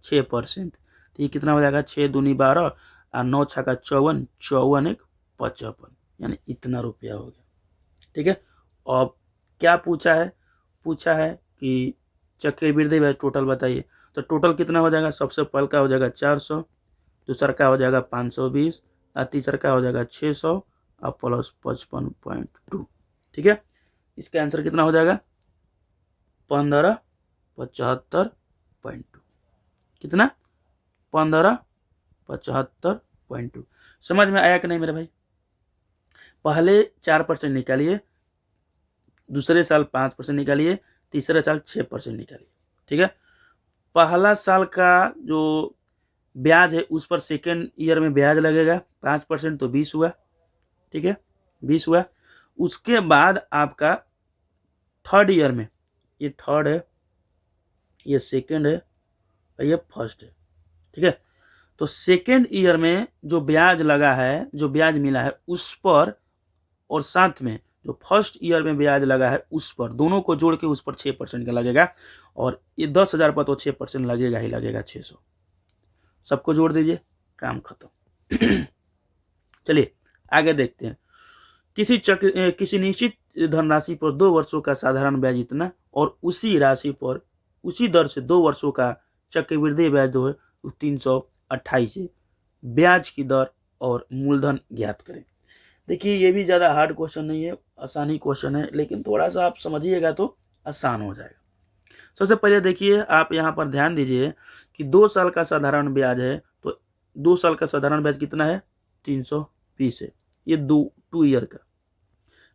6%, तो ये कितना हो जाएगा 6 दूनी 12 और 9 छक्का 54, 54 1 55, यानी इतना रुपया हो गया। ठीक है, अब क्या पूछा है, पूछा है कि चक्रवृद्धि ब्याज टोटल बताइए, तो टोटल कितना हो जाएगा, सबसे पहले का हो जाएगा 400, दूसरा का हो जाएगा 520, और तीसरा का हो जाएगा 600 और प्लस 55.2। ठीक है, इसका आंसर कितना हो जाएगा 1575.2, कितना 1575.2। समझ में आया कि नहीं मेरे भाई। पहले 4% निकालिए, दूसरे साल 5% निकालिए, तीसरे साल 6% निकालिए। ठीक है, पहला साल का जो ब्याज है उस पर सेकेंड ईयर में ब्याज लगेगा 5%, तो 20 हुआ। ठीक है, 20 हुआ। उसके बाद आपका थर्ड ईयर में, ये थर्ड है, ये सेकेंड है, और ये फर्स्ट है। ठीक है, तो सेकेंड ईयर में जो ब्याज लगा है, जो ब्याज मिला है उस पर, और साथ में जो फर्स्ट ईयर में ब्याज लगा है उस पर, दोनों को जोड़ के उस पर 6% का लगेगा, और ये 10,000 पर तो 6% लगेगा ही लगेगा, 600। सबको जोड़ दीजिए, काम खत्म। चलिए आगे देखते हैं। किसी निश्चित धनराशि पर 2 वर्षों का साधारण ब्याज इतना, और उसी राशि पर उसी दर से 2 वर्षों का चक्रवृद्धि ब्याज जो है 328 है। ब्याज की दर और मूलधन ज्ञात करें। देखिए ये भी ज़्यादा हार्ड क्वेश्चन नहीं है, आसानी क्वेश्चन है, लेकिन थोड़ा सा आप समझिएगा तो आसान हो जाएगा। सबसे पहले देखिए, आप यहाँ पर ध्यान दीजिए कि 2 साल का साधारण ब्याज है, तो 2 साल का साधारण ब्याज कितना है 320 है। ये 2 ईयर का,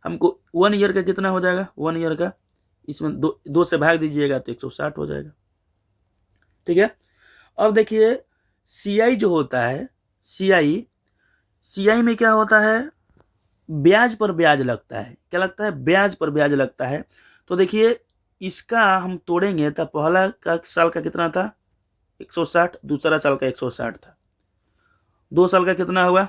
हमको 1 ईयर का कितना हो जाएगा, 1 ईयर का इसमें 2 से भाग दीजिएगा तो 160 हो जाएगा। ठीक है, अब देखिए CI जो होता है, CI में क्या होता है, ब्याज पर ब्याज लगता है। क्या लगता है, ब्याज पर ब्याज लगता है। तो देखिए इसका हम तोड़ेंगे तो पहला का साल का कितना था 160, दूसरा साल का 160 था, 2 साल का कितना हुआ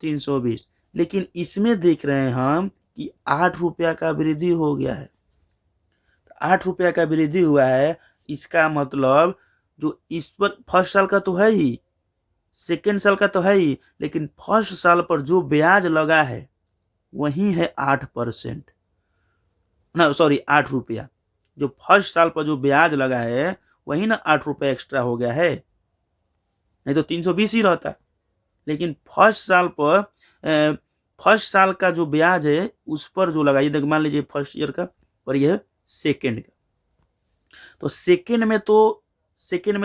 320। लेकिन इसमें देख रहे हैं हम कि 8 रुपया का वृद्धि हो गया है। 8 रुपया का वृद्धि हुआ है, इसका मतलब जो इस पर फर्स्ट साल का तो है ही, सेकेंड साल का तो है ही, लेकिन फर्स्ट साल पर जो ब्याज लगा है वही है 8%, ना सॉरी 8 रुपया। जो फर्स्ट साल पर जो ब्याज लगा है वही ना 8 रुपया एक्स्ट्रा हो गया है, नहीं तो 320 ही रहता। लेकिन फर्स्ट साल का जो ब्याज है उस पर जो लगा, ये देख मान लीजिए फर्स्ट ईयर का और यह सेकेंड का, तो सेकेंड में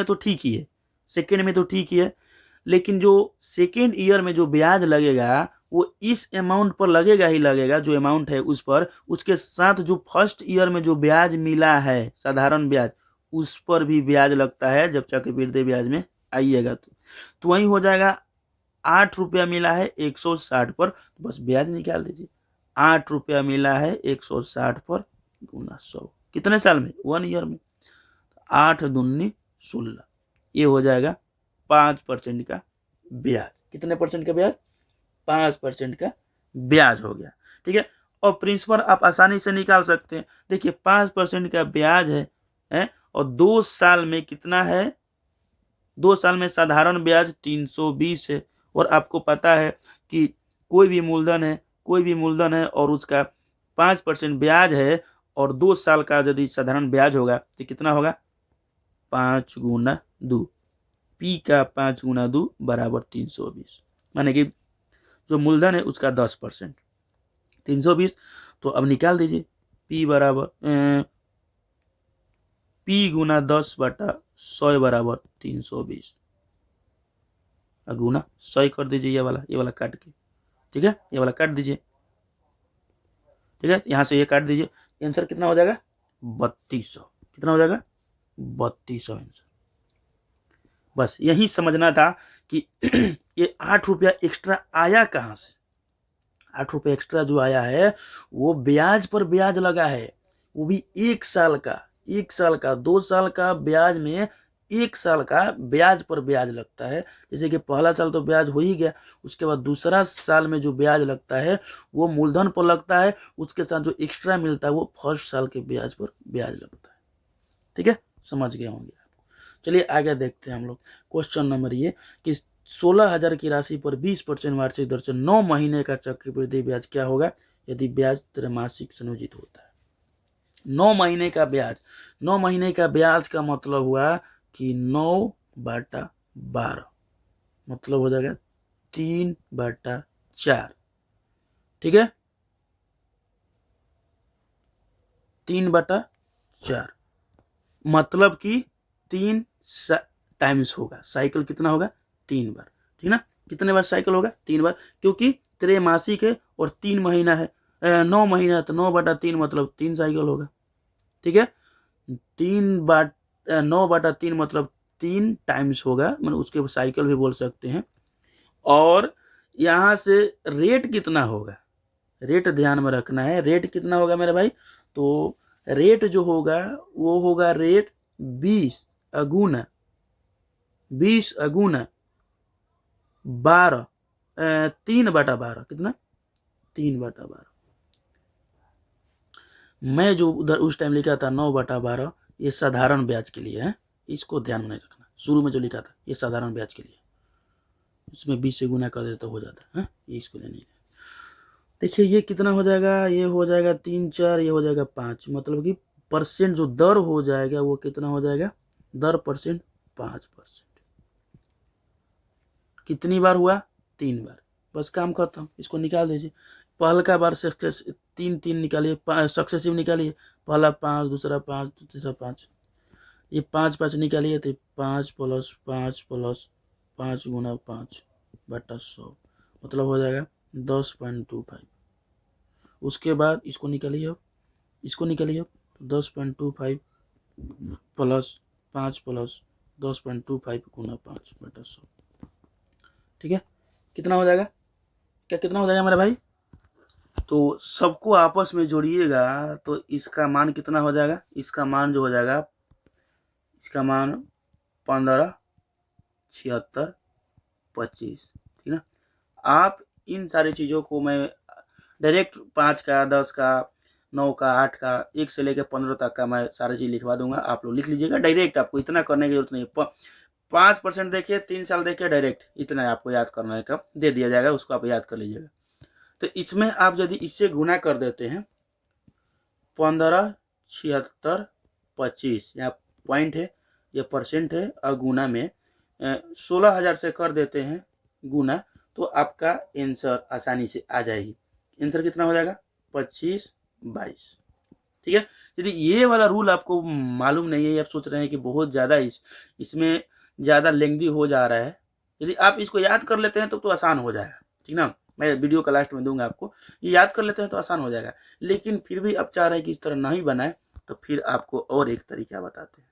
तो ठीक ही है, सेकेंड में तो ठीक ही है। लेकिन जो सेकेंड ईयर में जो ब्याज लगेगा वो इस अमाउंट पर लगेगा ही लगेगा, जो अमाउंट है उस पर, उसके साथ जो फर्स्ट ईयर में जो ब्याज मिला है साधारण ब्याज, उस पर भी ब्याज लगता है जब चक्रवृद्धि ब्याज में आइएगा। तो वही हो जाएगा 8 रुपया मिला है 160 पर, तो बस ब्याज निकाल दीजिए। 8 रुपया मिला है 160 पर गुना 100, कितने साल में? 1 ईयर में। 8 दूनी 16, ये हो जाएगा 5% का ब्याज। कितने परसेंट का ब्याज? 5% का ब्याज हो गया, ठीक है। और प्रिंसिपल आप आसानी से निकाल सकते हैं। देखिए 5% का ब्याज है और 2 साल में कितना है? 2 साल में साधारण ब्याज 320 है, और आपको पता है कि कोई भी मूलधन है और उसका 5% ब्याज है और 2 साल का यदि साधारण ब्याज होगा तो कितना होगा? 5 गुना 2, पी का 5 गुना 2 बराबर 320, माने कि जो मूलधन है उसका 10%, 320। तो अब निकाल दीजिए पी बराबर पी गुना 10/100 बराबर 320, गुना 100 कर दीजिए, ये वाला काट के, ठीक है, ये वाला काट दीजिए, ठीक है, यहां से ये काट दीजिए। आंसर कितना हो जाएगा? 3200। कितना हो जाएगा? 3200 आंसर। बस यही समझना था कि ये 8 रुपया एक्स्ट्रा आया कहां से। 8 रुपया एक्स्ट्रा जो आया है वो ब्याज पर ब्याज लगा है, वो भी 1 साल का। 2 साल का ब्याज में 1 साल का ब्याज पर ब्याज लगता है। जैसे कि पहला साल तो ब्याज हो ही गया, उसके बाद दूसरा साल में जो ब्याज लगता है वो मूलधन पर लगता है, उसके साथ जो एक्स्ट्रा मिलता है वो फर्स्ट साल के ब्याज पर ब्याज लगता है। ठीक है, समझ गए होंगे आप। चलिए आगे देखते हैं हम लोग। क्वेश्चन नंबर ये कि 16,000 की राशि पर 20% वार्षिक दर से 9 महीने का चक्रवृद्धि ब्याज क्या होगा यदि ब्याज त्रैमासिक संयोजित होता है। 9 महीने का ब्याज, 9 महीने का ब्याज का मतलब हुआ कि 9/12, मतलब हो जाएगा 3/4, ठीक है, 3/4, मतलब कि 3 टाइम्स होगा। साइकिल कितना होगा? 3 बार, ठीक ना। कितने बार साइकिल होगा? 3 बार, क्योंकि त्रैमासिक है और 3 महीना है, 9 महीना है, तो 9/3 मतलब 3 साइकिल होगा, ठीक है। 9/3 मतलब 3 टाइम्स होगा, मतलब उसके साइकिल भी बोल सकते हैं। और यहां से रेट कितना होगा, रेट ध्यान में रखना है। रेट कितना होगा मेरे भाई? तो रेट जो होगा वो होगा रेट 20 अगुना 12, 3/12, कितना? 3/12। मैं जो उधर उस टाइम लिखा था 9/12, ये साधारण ब्याज के लिए है, इसको ध्यान में नहीं रखना। शुरू में जो लिखा था ये साधारण ब्याज के लिए, इसमें 20 से गुना कर देता हो जाता है, ये इसको लेनी है। देखिए ये कितना हो जाएगा? ये हो जाएगा 3 4, ये हो जाएगा 5, मतलब कि परसेंट जो दर हो जाएगा वो कितना हो जाएगा? दर परसेंट 5%। कितनी बार हुआ? 3 बार। बस काम खत्म, इसको निकाल दीजिए। पहला का बार तीन निकालिए, सक्सेसिव निकालिए। पहला 5, दूसरा 5, तीसरा 5, ये 5 निकालिए तो 5 + 5 + 5 गुना 5/100, मतलब हो जाएगा 10.25। उसके बाद इसको निकालिए, अब इसको निकालिए, अब 10.25 + 5 + 10.25 गुना 5/100, ठीक है। कितना हो जाएगा? क्या कितना हो जाएगा मेरा भाई? तो सबको आपस में जोड़िएगा तो इसका मान कितना हो जाएगा? इसका मान जो हो जाएगा, इसका मान 15, 76, 25, ठीक ना। आप इन सारी चीज़ों को मैं डायरेक्ट 5 का, 10 का, 9 का, 8 का, 1 से लेकर 15 तक का मैं सारी चीज़ लिखवा दूंगा, आप लोग लिख लीजिएगा डायरेक्ट। आपको इतना करने की जरूरत नहीं है। 5% देखिए, 3 साल देखिए, डायरेक्ट इतना आपको याद करना है, कब दे दिया जाएगा उसको आप याद कर लीजिएगा। तो इसमें आप यदि इससे गुना कर देते हैं 15, 76, 25, यहाँ पॉइंट है, ये परसेंट है, और गुना में 16,000 से कर देते हैं गुना, तो आपका आंसर आसानी से आ जाएगी। आंसर कितना हो जाएगा? 25, 22। ठीक है। यदि ये वाला रूल आपको मालूम नहीं है, आप सोच रहे हैं कि बहुत ज़्यादा इसमें ज़्यादा लेंथी हो जा रहा है, यदि आप इसको याद कर लेते हैं तो आसान हो जाएगा। ठीक ना, मैं वीडियो का लास्ट में दूंगा आपको, ये याद कर लेते हैं तो आसान हो जाएगा। लेकिन फिर भी आप चाह रहे हैं कि इस तरह नहीं बनाए, तो फिर आपको और एक तरीका बताते हैं।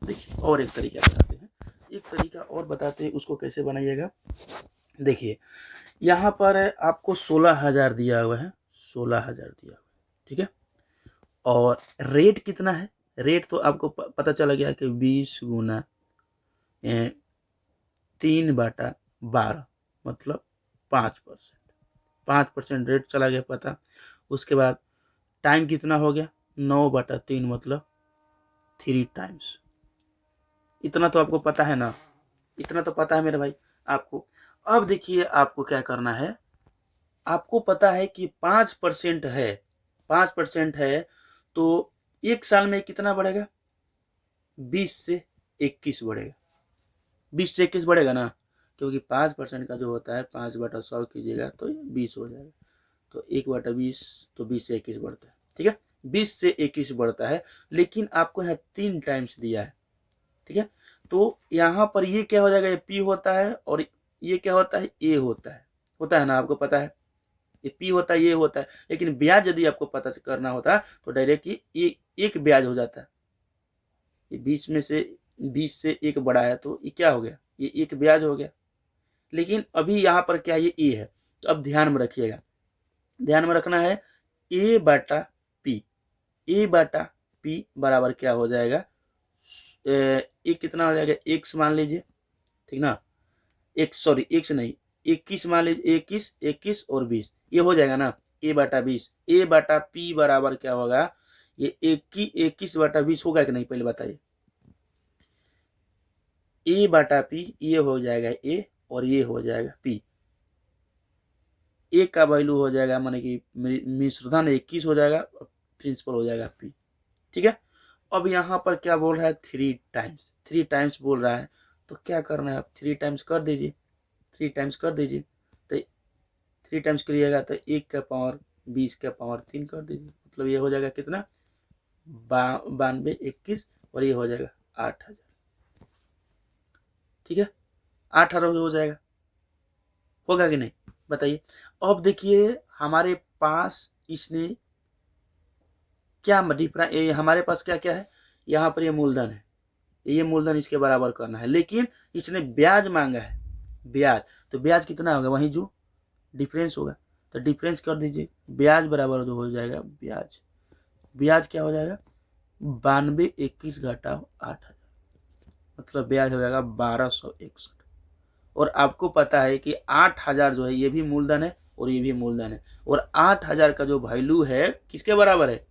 देखिए, और एक तरीका बताते हैं, एक तरीका और बताते हैं, उसको कैसे बनाइएगा। देखिए, यहाँ पर आपको 16,000 दिया हुआ है, 16,000 दिया हुआ है। ठीक है, और रेट कितना है? रेट तो आपको पता चला गया कि 20 गुना 3/12 मतलब 5%। 5% रेट चला गया पता। उसके बाद टाइम कितना हो गया? 9/3 मतलब 3 टाइम्स। इतना तो आपको पता है ना, इतना तो पता है मेरे भाई आपको। अब देखिए, आपको क्या करना है, आपको पता है कि 5% है, 5% है, तो एक साल में कितना बढ़ेगा? 20 से 21 बढ़ेगा। 20 से 21 बढ़ेगा ना, क्योंकि 5% का जो होता है 5/100 कीजिएगा तो 20 हो जाएगा, तो 1/20, तो 20 से 21 बढ़ता है। ठीक है, 20 से 21 बढ़ता है, लेकिन आपको यहाँ 3 टाइम्स दिया है। ठीक है, तो यहाँ पर ये क्या हो जाएगा? ये पी होता है, और ये क्या होता है? ए होता है ना, आपको पता है, ये पी होता है, ये होता है। लेकिन ब्याज यदि आपको पता करना होता है तो डायरेक्ट ये एक ब्याज हो जाता है। ये 20 से एक बड़ा है, तो ये क्या हो गया? ये एक ब्याज हो गया। लेकिन अभी यहाँ पर क्या, ये ए है, तो अब ध्यान में रखिएगा, ध्यान में रखना है, A/P, A/P बराबर क्या हो जाएगा? एक कितना हो जाएगा? x मान लीजिए, ठीक ना, x नहीं, 21 मान लीजिए, 21, 21 और 20, ये हो जाएगा ना A/20। A/P बराबर क्या होगा? ये 21/20 होगा कि नहीं, पहले बताइए। A/P ये हो जाएगा A, और ये हो जाएगा P। ए का वैल्यू हो जाएगा, माने कि मिश्रधन 21 हो जाएगा, प्रिंसिपल हो जाएगा P। ठीक है, अब यहाँ पर क्या बोल रहा है? 3 टाइम्स, 3 टाइम्स बोल रहा है, तो क्या करना है? आप 3 टाइम्स कर दीजिए, 3 टाइम्स कर दीजिए। तो 3 टाइम्स करिएगा तो 1 का पावर 20 का पावर 3 कर दीजिए, मतलब ये हो जाएगा कितना? 92, 21, और ये हो जाएगा 8,000। ठीक है, 8,000 हो जाएगा, होगा कि नहीं, बताइए। अब देखिए, हमारे पास इसने क्या हमारे पास क्या क्या है? यहाँ पर ये मूलधन है, ये मूलधन इसके बराबर करना है, लेकिन इसने ब्याज मांगा है, ब्याज। तो ब्याज कितना होगा? वही जो डिफरेंस होगा, तो डिफरेंस कर दीजिए, ब्याज बराबर जो हो जाएगा ब्याज। ब्याज क्या हो जाएगा? 92, 21 घटा 8,000, मतलब ब्याज हो जाएगा 1261। और आपको पता है कि 8,000 जो है ये भी मूलधन है और ये भी मूलधन है, और 8,000 का जो वैल्यू है किसके बराबर है?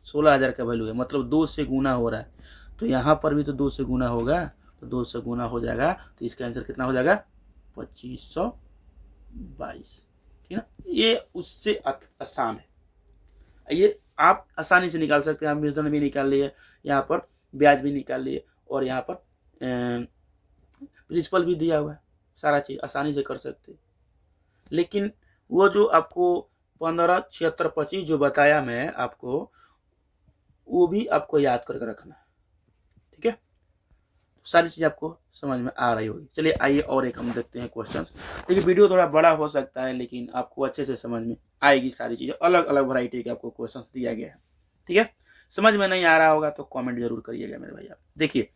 16,000 का वैल्यू है, मतलब 2 से गुना हो रहा है, तो यहाँ पर भी तो 2 से गुना होगा, तो 2 से गुना हो जाएगा, तो इसका आंसर कितना हो जाएगा? 2522। ठीक है ना, ये उससे आसान है, ये आप आसानी से निकाल सकते हैं। आप मूलधन भी निकाल लिए, यहाँ पर ब्याज भी निकाल लिए, और यहाँ पर प्रिंसिपल भी दिया हुआ है, सारा चीज़ आसानी से कर सकते हैं। लेकिन वो जो आपको 15, 76, 25 जो बताया मैं आपको, वो भी आपको याद करके रखना है। ठीक है, सारी चीज़ आपको समझ में आ रही होगी। चलिए आइए और एक हम देखते हैं क्वेश्चन। देखिए, वीडियो थोड़ा बड़ा हो सकता है, लेकिन आपको अच्छे से समझ में आएगी सारी चीज़ें। अलग अलग वैरायटी के आपको क्वेश्चन दिया गया है। ठीक है, समझ में नहीं आ रहा होगा तो कमेंट जरूर करिएगा मेरे भाई। आप देखिए,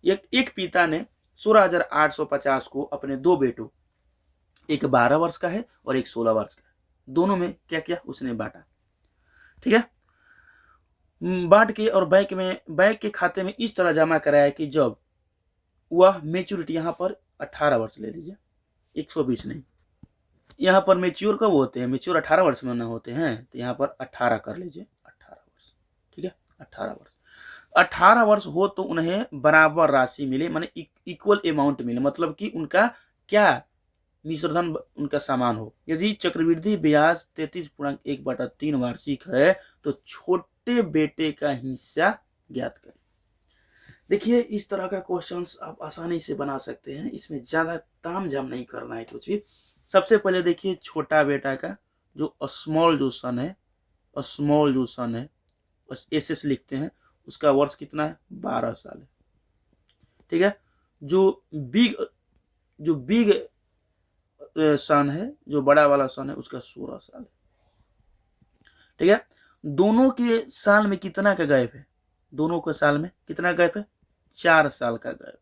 एक पिता ने 16,850 को अपने 2 बेटों, एक 12 वर्ष का है और एक 16 वर्ष का है, दोनों में क्या किया? उसने बांटा। ठीक है, बांट के और बैंक के खाते में इस तरह जमा कराया कि जब वह मेच्योरिटी, यहाँ पर 18 वर्ष ले लीजिए, 120 नहीं, यहाँ पर मेच्योर कब होते हैं? मेच्योर 18 वर्ष में ना होते हैं, तो यहाँ पर 18 कर लीजिए, 18 वर्ष। ठीक है, 18 वर्ष। 18 वर्ष हो तो उन्हें बराबर राशि मिले, माने इक्वल अमाउंट मिले, मतलब कि उनका क्या मिश्रधन उनका समान हो। यदि चक्रवृद्धि ब्याज 33.1/3 वार्षिक है तो छोटे बेटे का हिस्सा ज्ञात करें। देखिए इस तरह का क्वेश्चंस आप आसानी से बना सकते हैं, इसमें ज्यादा तामझाम नहीं करना है कुछ भी। सबसे पहले देखिए छोटा बेटा का जो स्मॉल जो सन है, स्मॉल जो सन है एस लिखते हैं, उसका वर्ष कितना है 12 साल है। ठीक है, जो बिग सन है, जो बड़ा वाला सन है, उसका 16 साल है। ठीक है, दोनों के साल में कितना का गैप है, दोनों के साल में कितना गैप है 4 साल का गैप,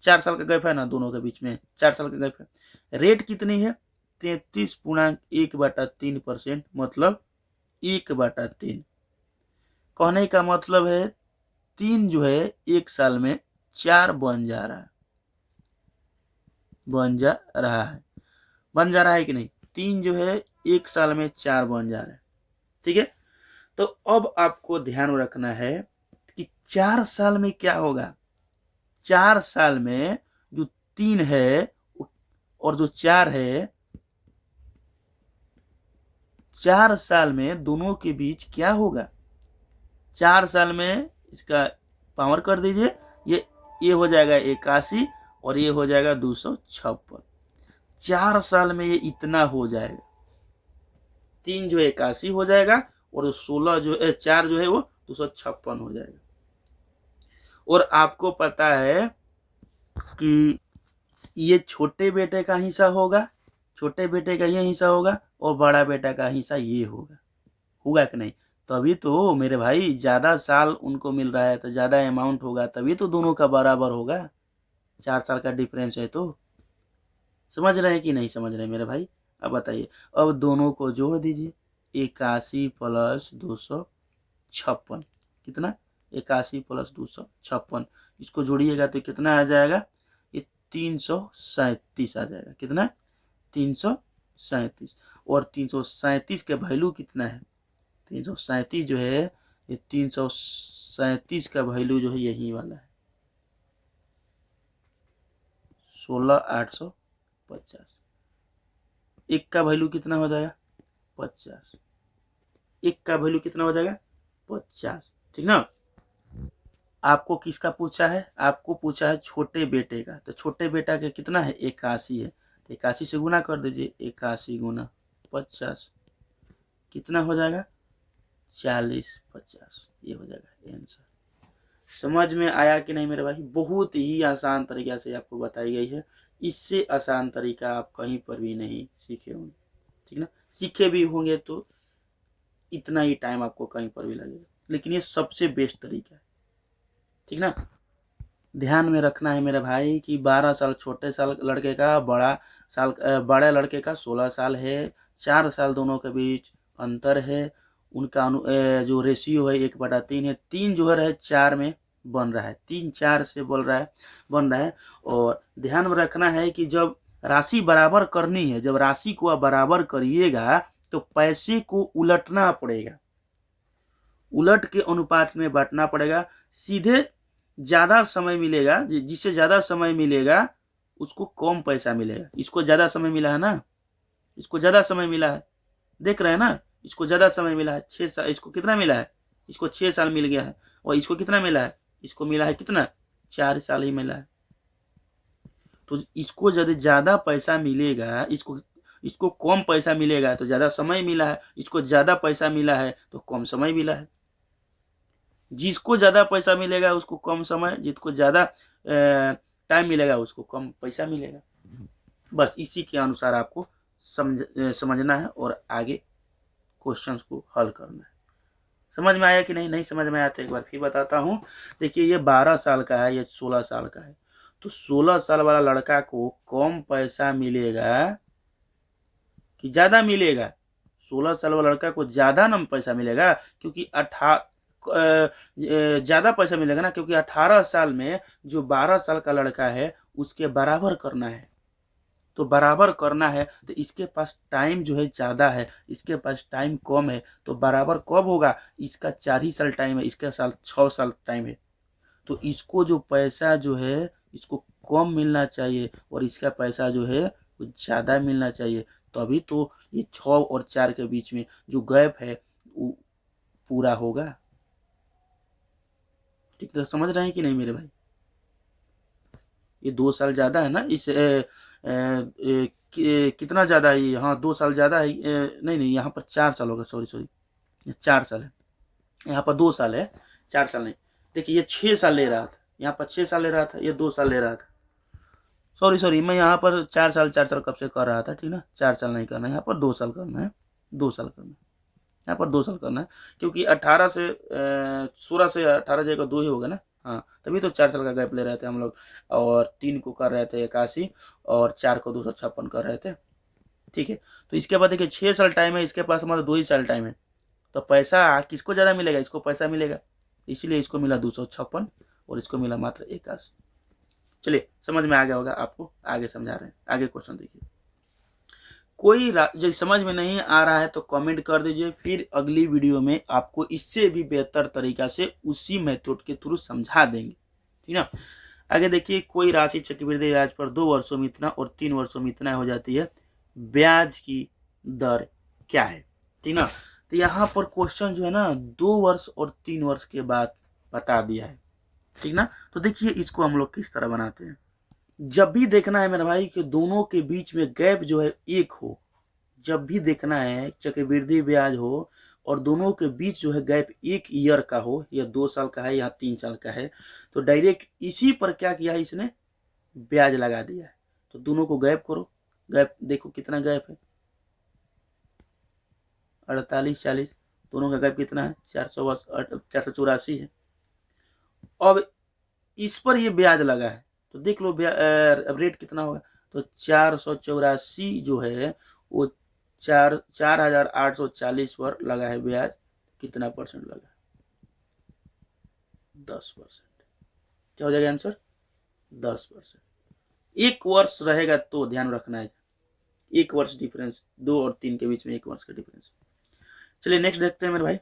4 साल का गैप है ना दोनों के बीच में, 4 साल का गैप है। रेट कितनी है 33.1/3%, मतलब 1/3। कहने का मतलब है 3 जो है एक साल में 4 बन जा रहा है, बन जा रहा है कि नहीं। 3 जो है एक साल में 4 बन जा रहा है। ठीक है, तो अब आपको ध्यान रखना है कि 4 साल में क्या होगा। 4 साल में जो 3 है और जो 4 है, 4 साल में दोनों के बीच क्या होगा। 4 साल में इसका पावर कर दीजिए, ये हो जाएगा 81 और ये हो जाएगा 256। 4 साल में ये इतना हो जाएगा, 3 जो है 81 हो जाएगा और 16 जो है 4 जो है वो 256 हो जाएगा। और आपको पता है कि ये छोटे बेटे का हिस्सा होगा, छोटे बेटे का ये हिस्सा होगा और बड़ा बेटा का हिस्सा ये होगा कि नहीं। तभी तो मेरे भाई ज्यादा साल उनको मिल रहा है तो ज्यादा अमाउंट होगा, तभी तो दोनों का बराबर होगा। 4 साल का डिफरेंस है, तो समझ रहे हैं कि नहीं समझ रहे मेरे भाई। अब बताइए, अब दोनों को जोड़ दीजिए, 81 + 256 कितना, 81 + 256, इसको जोड़िएगा तो कितना आ जाएगा, ये 337 आ जाएगा। कितना 337, और 337 का वैल्यू कितना है, 337 जो है ये 337 का वैल्यू जो है यही वाला है 16,850। एक का वैल्यू कितना हो जाएगा 50, एक का वैल्यू कितना हो जाएगा 50। ठीक ना। आपको किसका पूछा है, आपको पूछा है छोटे बेटे का, तो छोटे बेटा का कितना है 81 है, तो 81 से गुना कर दीजिए, 81 × 50 कितना हो जाएगा 40/50, ये हो जाएगा आंसर। समझ में आया कि नहीं मेरे भाई। बहुत ही आसान तरीका से आपको बताई गई है, इससे आसान तरीका आप कहीं पर भी नहीं सीखे होंगे। ठीक ना, सीखे भी होंगे तो इतना ही टाइम आपको कहीं पर भी लगेगा, लेकिन ये सबसे बेस्ट तरीका है। ठीक ना, ध्यान में रखना है मेरे भाई कि 12 साल छोटे साल लड़के का, बड़े लड़के का 16 साल है, 4 साल दोनों के बीच अंतर है। उनका जो रेशियो है 1/3 है, 3 जो है 4 में बन रहा है, 3 4 से बन रहा है। और ध्यान में रखना है कि जब राशि बराबर करनी है, जब राशि को आप बराबर करिएगा तो पैसे को उलटना पड़ेगा, उलट के अनुपात में बांटना पड़ेगा। सीधे ज्यादा समय मिलेगा, जिससे ज्यादा समय मिलेगा उसको कम पैसा मिलेगा। इसको ज्यादा समय मिला है ना, इसको ज्यादा समय मिला है, देख रहे हैं ना, इसको ज्यादा समय मिला है 6 साल। इसको कितना मिला है, इसको 6 साल मिल गया है। और इसको कितना मिला है, इसको मिला है कितना 4 साल ही मिला है। तो इसको यदि ज्यादा पैसा मिलेगा, इसको कम पैसा मिलेगा तो ज्यादा समय मिला है, इसको ज्यादा पैसा मिला है तो कम समय मिला है। जिसको ज्यादा पैसा मिलेगा उसको कम समय, जिसको ज्यादा टाइम मिलेगा उसको कम पैसा मिलेगा। बस इसी के अनुसार आपको समझना है और आगे क्वेश्चंस को हल करना है। समझ में आया कि नहीं, नहीं समझ में आया तो एक बार फिर बताता हूँ। देखिए ये 12 साल का है, ये 16 साल का है, तो 16 साल वाला लड़का को कम पैसा मिलेगा कि ज्यादा मिलेगा। 16 साल वाला लड़का को ज्यादा ना पैसा मिलेगा, क्योंकि ज्यादा पैसा मिलेगा ना, क्योंकि 18 साल में जो 12 साल का लड़का है उसके बराबर करना है। तो बराबर करना है तो इसके पास टाइम जो है ज़्यादा है, इसके पास टाइम कम है, तो बराबर कब होगा? इसका 4 ही साल टाइम है, इसका साल 6 साल टाइम है, तो इसको जो पैसा जो है इसको कम मिलना चाहिए और इसका पैसा जो है वो ज़्यादा मिलना चाहिए, तभी तो ये 6 और 4 के बीच में जो गैप है वो पूरा होगा। ठीक है, समझ रहे हैं कि नहीं मेरे भाई? ये 2 साल ज़्यादा है ना, इस कितना ज़्यादा है ये? हाँ 2 साल ज़्यादा है। नहीं नहीं, यहाँ पर 4 साल होगा, सॉरी सॉरी, 4 साल है, यहाँ पर 2 साल है, 4 साल नहीं। देखिए ये 6 साल ले रहा था, यहाँ पर 6 साल ले रहा था, ये 2 साल ले रहा था, सॉरी सॉरी, मैं यहाँ पर 4 साल 4 साल कब से कर रहा था, ठीक ना। 4 साल नहीं करना है, यहाँ पर 2 साल करना है, 2 साल करना है, यहाँ पर 2 साल करना है, क्योंकि 18 से 16 से 18 जाएगा 2 ही होगा ना। हाँ तभी तो 4 साल का गैप ले रहे थे हम लोग, और 3 को कर रहे थे 81 और 4 को 256 कर रहे थे। ठीक है, तो इसके बाद देखिए 6 साल टाइम है, इसके पास हमारा 2 ही साल टाइम है, तो पैसा किसको ज़्यादा मिलेगा? इसको पैसा मिलेगा, इसीलिए इसको मिला 256 और इसको मिला मात्र 81। चलिए समझ में आ गया होगा आपको, आगे समझा रहे हैं। आगे क्वेश्चन देखिए, कोई जो समझ में नहीं आ रहा है तो कमेंट कर दीजिए, फिर अगली वीडियो में आपको इससे भी बेहतर तरीका से उसी मेथड के थ्रू समझा देंगे, ठीक ना। आगे देखिए, कोई राशि चक्रवृद्धि ब्याज पर 2 वर्षों में इतना और 3 वर्षों में इतना हो जाती है, ब्याज की दर क्या है, ठीक ना। तो यहाँ पर क्वेश्चन जो है ना 2 वर्ष और 3 वर्ष के बाद बता दिया है, ठीक ना। तो देखिए इसको हम लोग किस तरह बनाते हैं। जब भी देखना है मेरे भाई कि दोनों के बीच में गैप जो है एक हो, जब भी देखना है चक्रवृद्धि ब्याज हो और दोनों के बीच जो है गैप 1 ईयर का हो, या 2 साल का है या 3 साल का है, तो डायरेक्ट इसी पर क्या किया है, इसने ब्याज लगा दिया है। तो दोनों को गैप करो, गैप देखो कितना गैप है, 48 40, दोनों का गैप कितना है, 484 है। अब इस पर ये ब्याज लगा है, तो देख लो अब रेट कितना होगा, तो 484 जो है वो 4840 पर लगा है ब्याज, कितना परसेंट लगा? 10%। क्या हो जाएगा आंसर? 10%। 1 वर्ष रहेगा तो ध्यान रखना है, 1 वर्ष डिफरेंस, 2 और 3 के बीच में 1 वर्ष का डिफरेंस। चलिए नेक्स्ट देखते हैं मेरे भाई।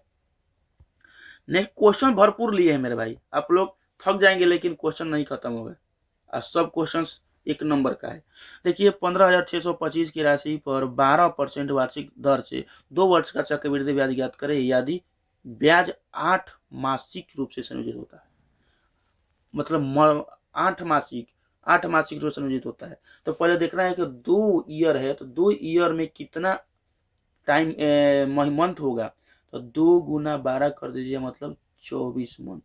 नेक्स्ट क्वेश्चन भरपूर लिए हैं मेरे भाई, आप लोग थक जाएंगे लेकिन क्वेश्चन नहीं खत्म होगा, और सब क्वेश्चंस 1 नंबर का है। देखिए 15,625 की राशि पर 12% वार्षिक दर से 2 वर्ष का चक्रवृद्धि ब्याज ज्ञात करें, यदि ब्याज 8 मासिक रूप से संयोजित होता है, मतलब 8 मासिक रूप से संयोजित होता है। तो पहले देखना है कि 2 ईयर है, तो 2 ईयर में कितना टाइम मंथ होगा, तो 2 गुना 12 कर दीजिए, मतलब 24 मंथ।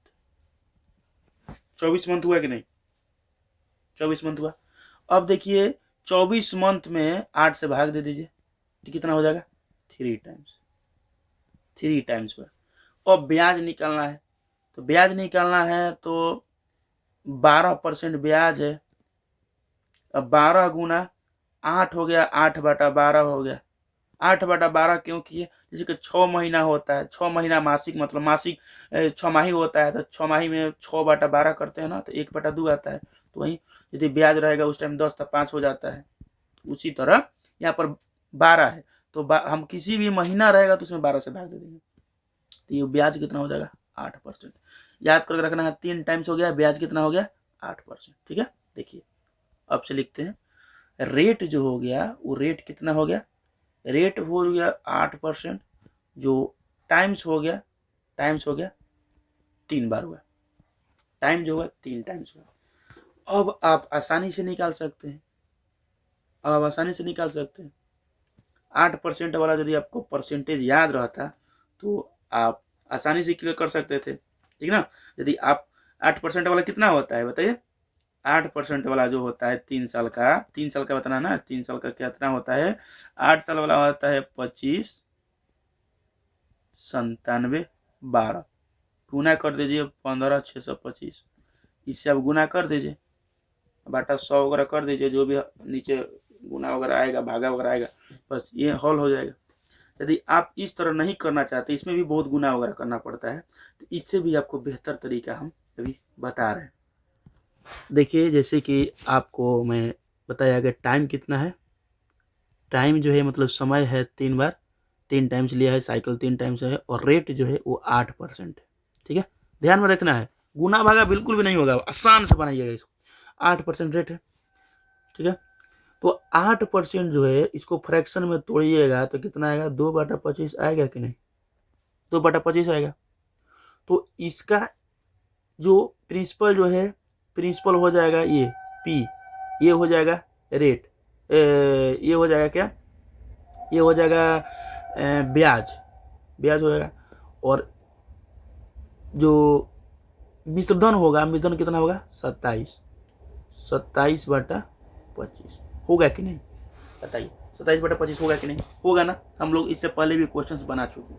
24 मंथ हुआ कि नहीं? 24 मंथ हुआ। अब देखिए 24 मंथ में 8 से भाग दे दीजिए, तो कितना हो जाएगा? 3 टाइम्स पर। अब ब्याज निकालना है, तो ब्याज निकालना है तो 12% ब्याज है। अब 12 गुना 8 हो गया, 8/12 हो गया। 8/12 क्यों किए? जैसे कि 6 महीना होता है, 6 महीना मासिक, मतलब मासिक 6 माही होता है, तो 6 माही में 6/12 करते हैं ना, तो 1/2 आता है। तो वहीं यदि ब्याज रहेगा उस टाइम 10 तो 5 हो जाता है। उसी तरह यहाँ पर 12 है, तो हम किसी भी महीना रहेगा तो उसमें 12 से भाग दे देंगे, तो ये ब्याज कितना हो जाएगा? 8%। याद करके रखना है, 3 टाइम्स हो गया, ब्याज कितना हो गया? 8%। ठीक है, देखिए अब से लिखते हैं, रेट जो हो गया वो रेट कितना हो गया? रेट हो गया 8%, जो टाइम्स हो गया 3 बार हुआ, टाइम जो हुआ 3 टाइम्स हुआ। अब आप आसानी से निकाल सकते हैं, 8% वाला यदि आपको परसेंटेज याद रहता तो आप आसानी से क्लियर कर सकते थे, ठीक ना। यदि आप 8% वाला कितना होता है बताइए? 8% वाला जो होता है 3 साल का, 3 साल का बताना ना, 3 साल का कितना होता है? 8 साल वाला होता है 25 97 12, गुना कर दीजिए 15,625, इससे आप गुना कर दीजिए, बाटा 100 वगैरह कर दीजिए, जो भी नीचे गुना वगैरह आएगा, भागा वगैरह आएगा, बस ये हॉल हो जाएगा। यदि आप इस तरह नहीं करना चाहते, इसमें भी बहुत गुना वगैरह करना पड़ता है, तो इससे भी आपको बेहतर तरीका हम अभी बता रहे हैं। देखिए जैसे कि आपको मैं बताया कि टाइम कितना है, टाइम जो है मतलब समय है 3 बार, 3 टाइम्स लिया है, साइकिल 3 टाइम्स है, और रेट जो है वो 8% है। ठीक है, ध्यान में रखना है, गुना भागा बिल्कुल भी नहीं होगा, आसान से बनाइएगा इसको। 8% रेट है। ठीक है, तो 8% जो है इसको फ्रैक्शन में तोड़िएगा तो कितना आएगा, 2/25 आएगा कि नहीं, 2/25 आएगा। तो इसका जो प्रिंसिपल जो है, प्रिंसिपल हो जाएगा ये पी, ये हो जाएगा रेट, ये हो जाएगा क्या, ये हो जाएगा ब्याज, ब्याज हो जाएगा। और जो मिश्रधन होगा, मिश्रधन कितना होगा, 27/25 होगा कि नहीं, बताइए, 27/25 होगा कि नहीं, होगा ना। हम लोग इससे पहले भी क्वेश्चंस बना चुके।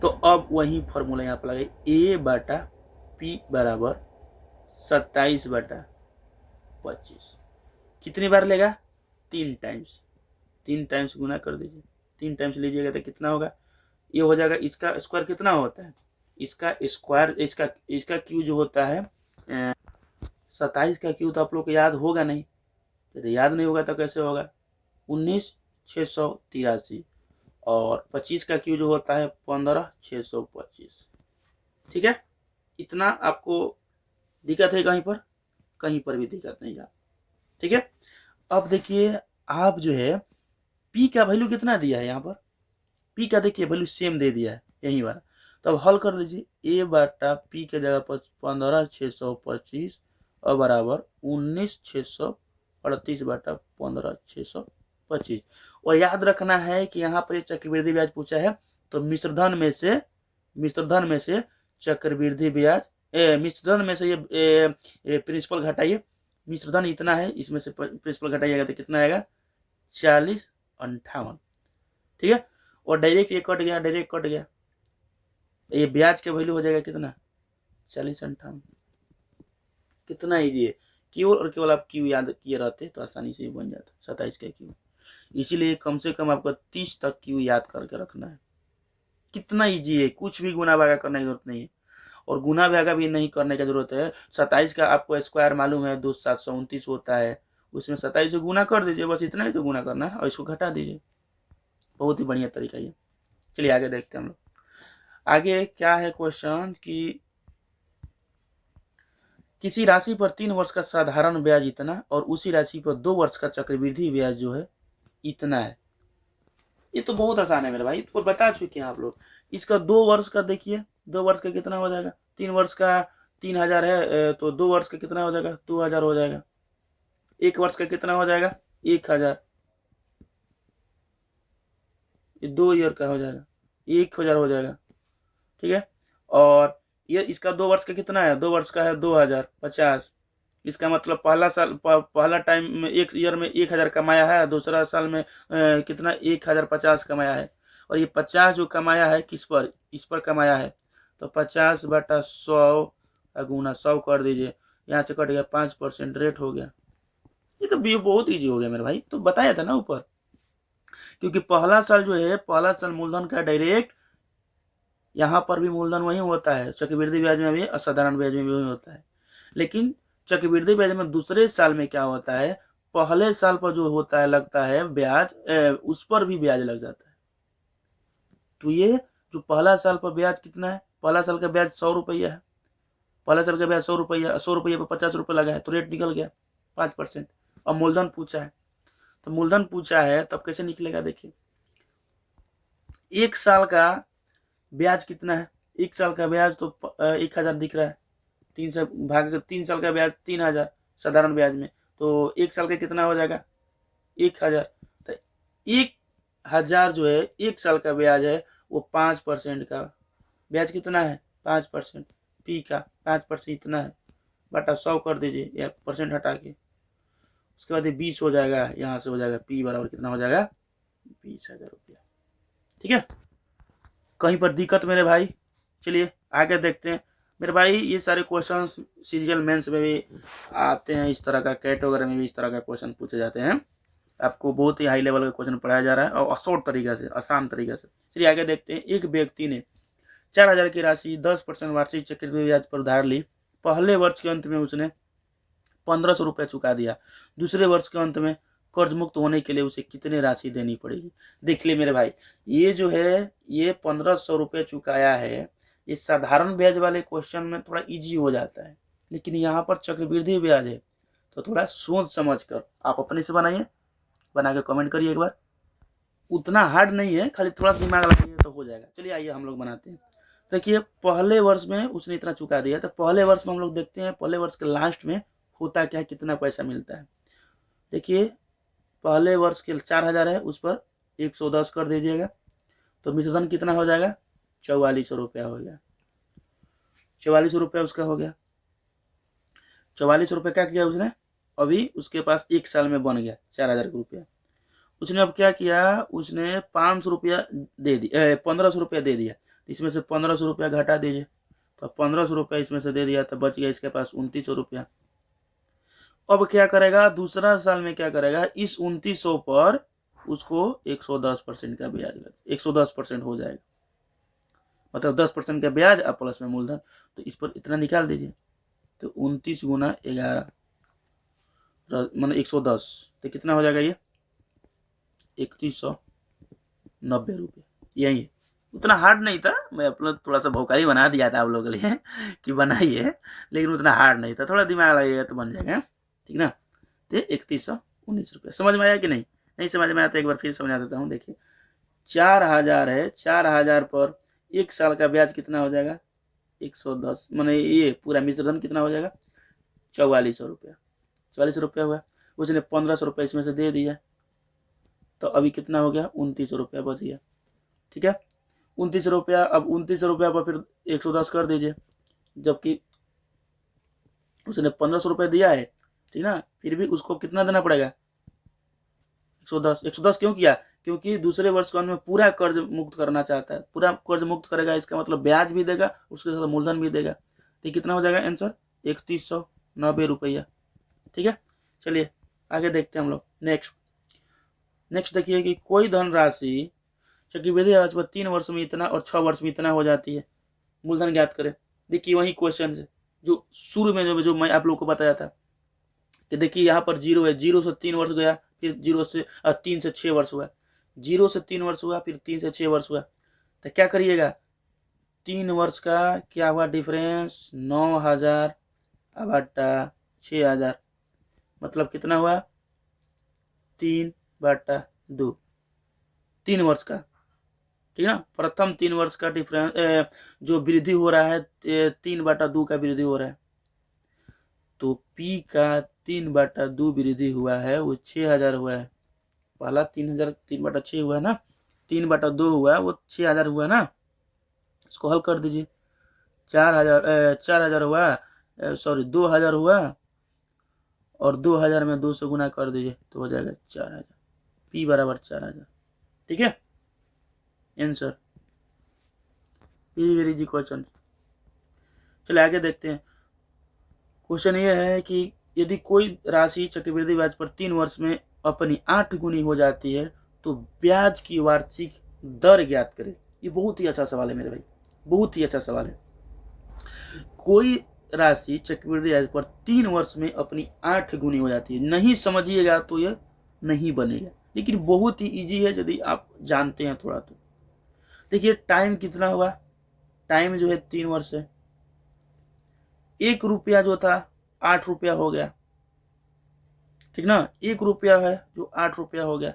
तो अब वही फॉर्मूला यहाँ पर लगे, A/P बराबर 27/25। कितनी बार लेगा, 3 टाइम्स, 3 टाइम्स गुना कर दीजिए, 3 टाइम्स लीजिएगा तो कितना होगा, ये हो जाएगा। इसका स्क्वायर कितना होता है, इसका स्क्वायर, इसका क्यू जो होता है 27 का क्यू तो आप लोग को याद होगा नहीं, तो याद नहीं होगा तो कैसे होगा, 19,683, और 25 का क्यू जो होता है 15,625। ठीक है, इतना आपको दिक्कत है कहीं पर, कहीं पर भी दिक्कत नहीं है। ठीक है, अब देखिए आप जो है पी का वैल्यू कितना दिया है, यहाँ पर पी का देखिए वैल्यू सेम दे दिया है यही वाला। तो अब हल कर लीजिए, A/P के जगह पर 15,625 और बराबर 19,638/15,625। और याद रखना है कि यहाँ पर चक्रवृद्धि ब्याज पूछा है, तो मिश्रधन में से चक्रवृद्धि ब्याज, मिश्रधन में से ये प्रिंसिपल घटाइए, मिश्रधन इतना है, इसमें से प्रिंसिपल घटाइएगा तो कितना आएगा, 4058। ठीक है, और डायरेक्ट ये कट गया, डायरेक्ट कट गया, ये ब्याज के वैल्यू हो जाएगा कितना, 4058। कितना ईजी है, क्यू और केवल आप क्यू याद किए रहते तो आसानी से बन जाता, 27 का क्यू। इसीलिए कम से कम आपको 30 तक क्यू याद करके रखना है। कितना ईजी है, कुछ भी गुना भागा करने की जरूरत नहीं है, और गुना भागा भी नहीं करने की जरूरत है। 27 का आपको स्क्वायर मालूम है, 2,729 होता है, उसमें 27 से गुना कर दीजिए, बस इतना ही तो गुना करना है, और इसको घटा दीजिए। बहुत ही बढ़िया तरीका ये। चलिए आगे देखते हैं हम लोग। आगे क्या है क्वेश्चन कि किसी राशि पर 3 वर्ष का साधारण ब्याज इतना, और उसी राशि पर 2 वर्ष का चक्रवृद्धि ब्याज जो है इतना है। ये तो बहुत आसान है मेरे भाई, तो बता चुके हैं आप लोग। इसका 2 वर्ष का देखिए, 2 वर्ष का कितना हो जाएगा, 3 वर्ष का 3,000 है, तो 2 वर्ष का कितना हो जाएगा, 2,000 हो जाएगा। 1 वर्ष का कितना हो जाएगा, 1,000, 2 ईयर का हो जाएगा, 1,000 हो जाएगा। ठीक है, और ये इसका 2 वर्ष का कितना है, 2 वर्ष का है 2,000, 50। इसका मतलब पहला टाइम में 1 ईयर में 1,000 कमाया है, दूसरा साल में कितना 1,050 कमाया है, और ये 50 जो कमाया है किस पर, इस पर कमाया है, तो 50/100 गुना 100 कर दीजिए, यहाँ से कट गया 5% रेट हो गया। ये तो बहुत ईजी हो गया मेरे भाई, तो बताया था ना ऊपर, क्योंकि पहला साल जो है, पहला साल मूलधन का डायरेक्ट, यहाँ पर भी मूलधन वही होता है, चक्रवृद्धि ब्याज में भी, असाधारण ब्याज में भी वही होता है। लेकिन चक्रवृद्धि ब्याज में दूसरे साल में क्या होता है, पहले साल पर जो होता है लगता है ब्याज, उस पर भी ब्याज लग जाता है। तो ये जो पहला साल पर ब्याज कितना है, पहला साल का ब्याज 100 रुपया है, पहला साल का ब्याज 100 रुपया, 100 रुपये पर 50 रुपये लगा है, तो रेट निकल गया 5%। अब मूलधन पूछा है, तो मूलधन पूछा है तब कैसे निकलेगा, देखिए 1 साल का ब्याज कितना है, 1 साल का ब्याज तो 1,000 दिख रहा है, 3 से भाग 3 साल का ब्याज 3,000 साधारण ब्याज में, तो 1 साल का कितना हो जाएगा, 1,000। तो 1,000 जो है 1 साल का ब्याज है, वो 5% का ब्याज कितना है, 5%, पी का 5% इतना है, बटा 100 कर दीजिए, या परसेंट हटा के, उसके बाद 20 हो जाएगा, यहाँ से हो जाएगा पी बराबर कितना हो जाएगा, 20,000 रुपया। ठीक है, कहीं पर दिक्कत मेरे भाई। चलिए आगे देखते हैं मेरे भाई। ये सारे क्वेश्चन सीरियल मेंस में भी आते हैं, इस तरह का कैट वगैरह में भी इस तरह का क्वेश्चन पूछे जाते हैं। आपको बहुत ही हाई लेवल का क्वेश्चन पढ़ाया जा रहा है, और शॉर्ट तरीका से, आसान तरीका से। चलिए आगे देखते हैं। एक व्यक्ति ने 4,000 की राशि 10% वार्षिक चक्रवृद्धि ब्याज पर उधार ली। पहले वर्ष के अंत में उसने 1,500 रुपये चुका दिया, दूसरे वर्ष के अंत में कर्ज मुक्त होने के लिए उसे कितनी राशि देनी पड़ेगी। देख ले मेरे भाई, ये जो है ये 1500 रुपये चुकाया है, ये साधारण ब्याज वाले क्वेश्चन में थोड़ा इजी हो जाता है, लेकिन यहाँ पर चक्रवृद्धि ब्याज है, तो थोड़ा सोच समझ कर आप अपने से बनाइए, बना के कमेंट करिए एक बार। उतना हार्ड नहीं है, खाली थोड़ा दिमाग लगाइए तो हो जाएगा। चलिए आइए हम लोग बनाते हैं। देखिए पहले वर्ष में उसने इतना चुका दिया, तो पहले वर्ष में हम लोग देखते हैं पहले वर्ष के लास्ट में होता क्या है, कितना पैसा मिलता है। देखिए पहले वर्ष के 4000 है, उस पर 110 कर दीजिएगा, तो मिश्रधन कितना हो जाएगा, 4400 रुपया हो गया। 4400 रुपया उसका हो गया। 4400 रुपये क्या किया उसने, अभी उसके पास एक साल में बन गया 4000 रुपया। उसने अब क्या किया, उसने 500 रुपया दे दिया, 1500 रुपया दे दिया, इसमें से 1500 रुपया घटा दीजिए, तो 1500 रुपया इसमें से दे दिया, तो बच गया इसके पास 2900 रुपया। अब क्या करेगा, दूसरा साल में क्या करेगा, इस 2900 पर उसको 110% का ब्याज लग, 110% हो जाएगा, मतलब 10% का ब्याज और प्लस में मूलधन, तो इस पर इतना निकाल दीजिए, तो 29 गुना 11 मतलब 110, तो कितना हो जाएगा ये 3190 रुपये। यही उतना हार्ड नहीं था, मैं अपना थोड़ा सा भौकाली बना दिया था आप लोगों के लिए कि बनाइए, लेकिन उतना हार्ड नहीं था, थोड़ा दिमाग लगेगा तो बन जाएगा, ठीक ना। तो 3119 रुपये समझ में आया कि नहीं, नहीं समझ में आया तो एक बार फिर समझा देता हूँ। देखिए 4000 है, 4000 पर एक साल का ब्याज कितना हो जाएगा 110, मैंने ये पूरा मिश्रधन कितना हो जाएगा 4400 रुपया। 4400 रुपया हुआ, उसने 1500 रुपया इसमें से दे दिया, तो अभी कितना हो गया 2900 रुपया बच गया, ठीक है। 2900 रुपया, अब 2900 रुपया पर फिर 110 कर दीजिए, जबकि उसने 1500 रुपया दिया है, ठीक ना, फिर भी उसको कितना देना पड़ेगा 110। 110 क्यों किया, क्योंकि दूसरे वर्ष का में पूरा कर्ज मुक्त करना चाहता है, पूरा कर्ज मुक्त करेगा, इसका मतलब ब्याज भी देगा, उसके साथ मूलधन भी देगा, तो कितना हो जाएगा आंसर 3190 रुपया, ठीक है। चलिए आगे देखते हैं हम लोग। नेक्स्ट देखिए कि कोई धनराशि चक्रवृद्धि ब्याज पर 3 वर्ष में इतना और 6 वर्ष में इतना हो जाती है, मूलधन ज्ञात करें। देखिए वही क्वेश्चन है जो शुरू में जो मैं आप लोगों को बताया था कि देखिए यहाँ पर 0 है, 0 से 3 वर्ष गया, फिर 3 से 6 वर्ष हुआ, 0 से 3 वर्ष हुआ, फिर 3 से 6 वर्ष हुआ, तो क्या करिएगा 3 वर्ष का क्या हुआ डिफरेंस 9000 बटा 6000, मतलब कितना हुआ 3/2, 3 वर्ष का, ठीक है ना। प्रथम 3 वर्ष का डिफरेंस जो वृद्धि हो रहा है 3/2 का वृद्धि हो रहा है, तो P का 3/2 वृद्धि हुआ है, वो 6000 हुआ है। पहला 3000 3/6 हुआ है ना, 3/2 हुआ है, वो 6000 हुआ ना। इसको हल कर दीजिए, 4000 हुआ, सॉरी 2000 हुआ, और 2000 में 2 से गुना कर दीजिए तो हो जाएगा 4000, P बराबर 4000, ठीक है आंसर। Very easy question. चलिए आगे देखते हैं। क्वेश्चन ये है कि यदि कोई राशि चक्रवृद्धि ब्याज पर 3 वर्ष में अपनी 8 गुनी हो जाती है तो ब्याज की वार्षिक दर ज्ञात करें। ये बहुत ही अच्छा सवाल है मेरे भाई, बहुत ही अच्छा सवाल है। कोई राशि चक्रवृद्धि ब्याज पर 3 वर्ष में अपनी 8 गुनी हो जाती है, नहीं समझिएगा तो यह नहीं बनेगा, लेकिन बहुत ही इजी है यदि आप जानते हैं थोड़ा तो। देखिए टाइम कितना हुआ, टाइम जो है 3 वर्ष है, 1 रुपया जो था 8 रुपया हो गया, ठीक ना, 1 रुपया है जो 8 रुपया हो गया।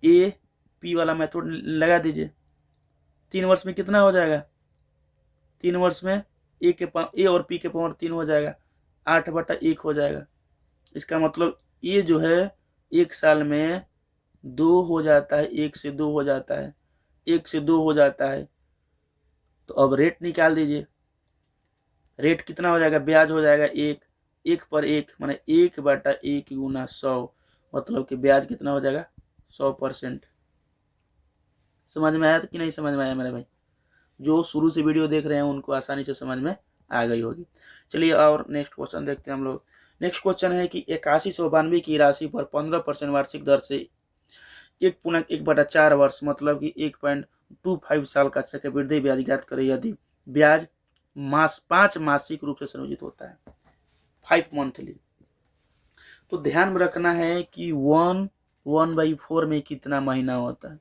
ए पी वाला मेथड लगा दीजिए, 3 वर्ष में कितना हो जाएगा, 3 वर्ष में ए और पी के पावर 3 हो जाएगा, 8/1 हो जाएगा। इसका मतलब ये जो है 1 साल में 2 हो जाता है, 1 से 2 हो जाता है, 1 से 2 हो जाता है। तो अब रेट निकाल दीजिए, रेट कितना हो जाएगा, ब्याज हो जाएगा 1 पर 1 माने 1/1 गुना 100, मतलब कि ब्याज कितना हो जाएगा 100%। समझ में आया कि नहीं समझ में आया मेरे भाई, जो शुरू से वीडियो देख रहे हैं उनको आसानी से समझ में आ गई होगी। चलिए और नेक्स्ट क्वेश्चन देखते हैं हम लोग। नेक्स्ट क्वेश्चन है कि 8192 की राशि पर 15% वार्षिक दर से 1/4 वर्ष मतलब कि 1.25 साल का चक्रवृद्धि ब्याज ज्ञात करें। यदि ब्याज 5 मासिक रूप से संयोजित होता है, 5 मंथली, तो ध्यान में रखना है कि 1/4 में कितना महीना होता है।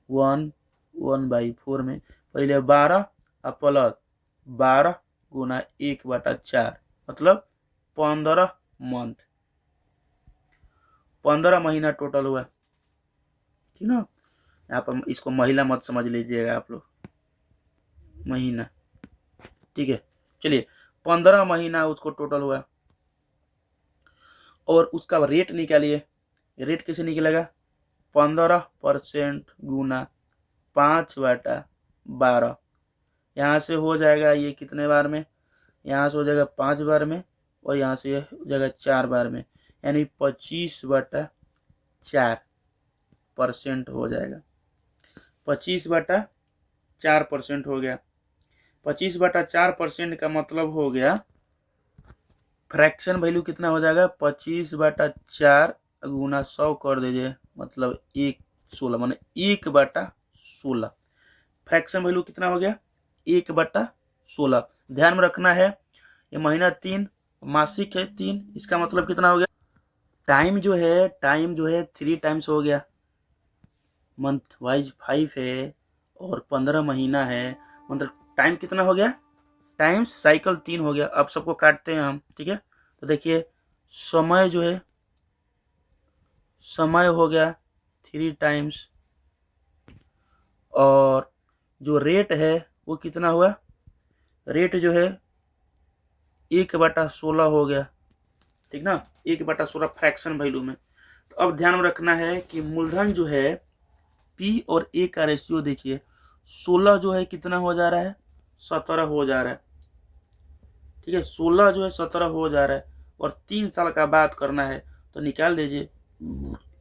1/4 में पहले 12 और प्लस 12 गुना 1/4 मतलब 15 मंथ, 15 महीना टोटल हुआ, ठीक ना। यहाँ पर इसको महिला मत समझ लीजिएगा आप लोग, महीना, ठीक है। चलिए 15 महीना उसको टोटल हुआ और उसका रेट निकालिए। रेट कैसे निकलेगा? 15% गुना 5/12। यहाँ से हो जाएगा ये कितने बार में? यहाँ से हो जाएगा 5 बार में और यहाँ से हो जाएगा 4 बार में, यानी 25/4% हो जाएगा। 25/4% हो गया। 25/4% का मतलब हो गया फ्रैक्शन वैल्यू कितना हो जाएगा? 25/4 गुना 100 कर दीजिए, मतलब 1/16 माने 1/16। फ्रैक्शन वैल्यू कितना हो गया? 1/16। ध्यान में रखना है ये महीना 3, मासिक है 3, इसका मतलब कितना हो गया? टाइम जो है 3 टाइम्स हो गया। मंथ वाइज 5 है और 15 महीना है, मतलब टाइम कितना हो गया? टाइम्स साइकिल 3 हो गया। अब सबको काटते हैं हम, ठीक है। तो देखिए समय जो है, समय हो गया 3 टाइम्स और जो रेट है वो कितना हुआ? रेट जो है 1/16 हो गया, ठीक ना। 1/16 फ्रैक्शन वैल्यू में। तो अब ध्यान में रखना है कि मूलधन जो है पी और ए का रेशियो देखिए, 16 जो है कितना हो जा रहा है? 17 हो जा रहा है, ठीक है। 16 जो है 17 हो जा रहा है और 3 साल का बात करना है तो निकाल दीजिए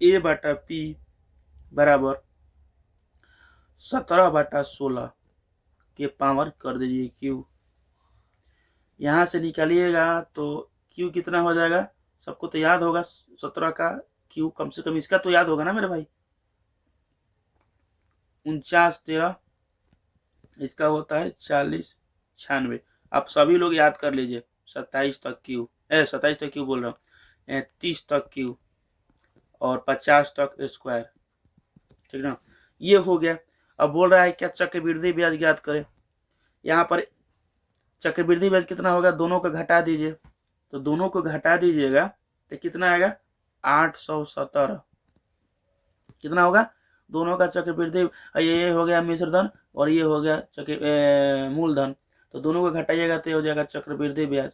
A/P बराबर 17/16 के पावर कर दीजिए Q। यहाँ से निकालिएगा तो Q कितना हो जाएगा? सबको तो याद होगा 17 का Q, कम से कम इसका तो याद होगा ना मेरे भाई। 49/13, इसका होता है 40/96। आप सभी लोग याद कर लीजिए। 27 तक Q, 27 तक Q बोल रहा हूँ, 30 तक Q और 50 तक स्क्वायर, ठीक ना। ये हो गया। अब बोल रहा है क्या चक्रवृद्धि ब्याज ज्ञात करें। यहाँ पर चक्रवृद्धि ब्याज कितना होगा? दोनों को घटा दीजिए, तो दोनों को घटा दीजिएगा तो कितना आएगा? 817। कितना होगा? दोनों का चक्रवृद्धि, ये हो गया मिश्रधन और ये हो गया मूलधन, तो दोनों को घटाइएगा तो हो जाएगा चक्रवृद्धि ब्याज।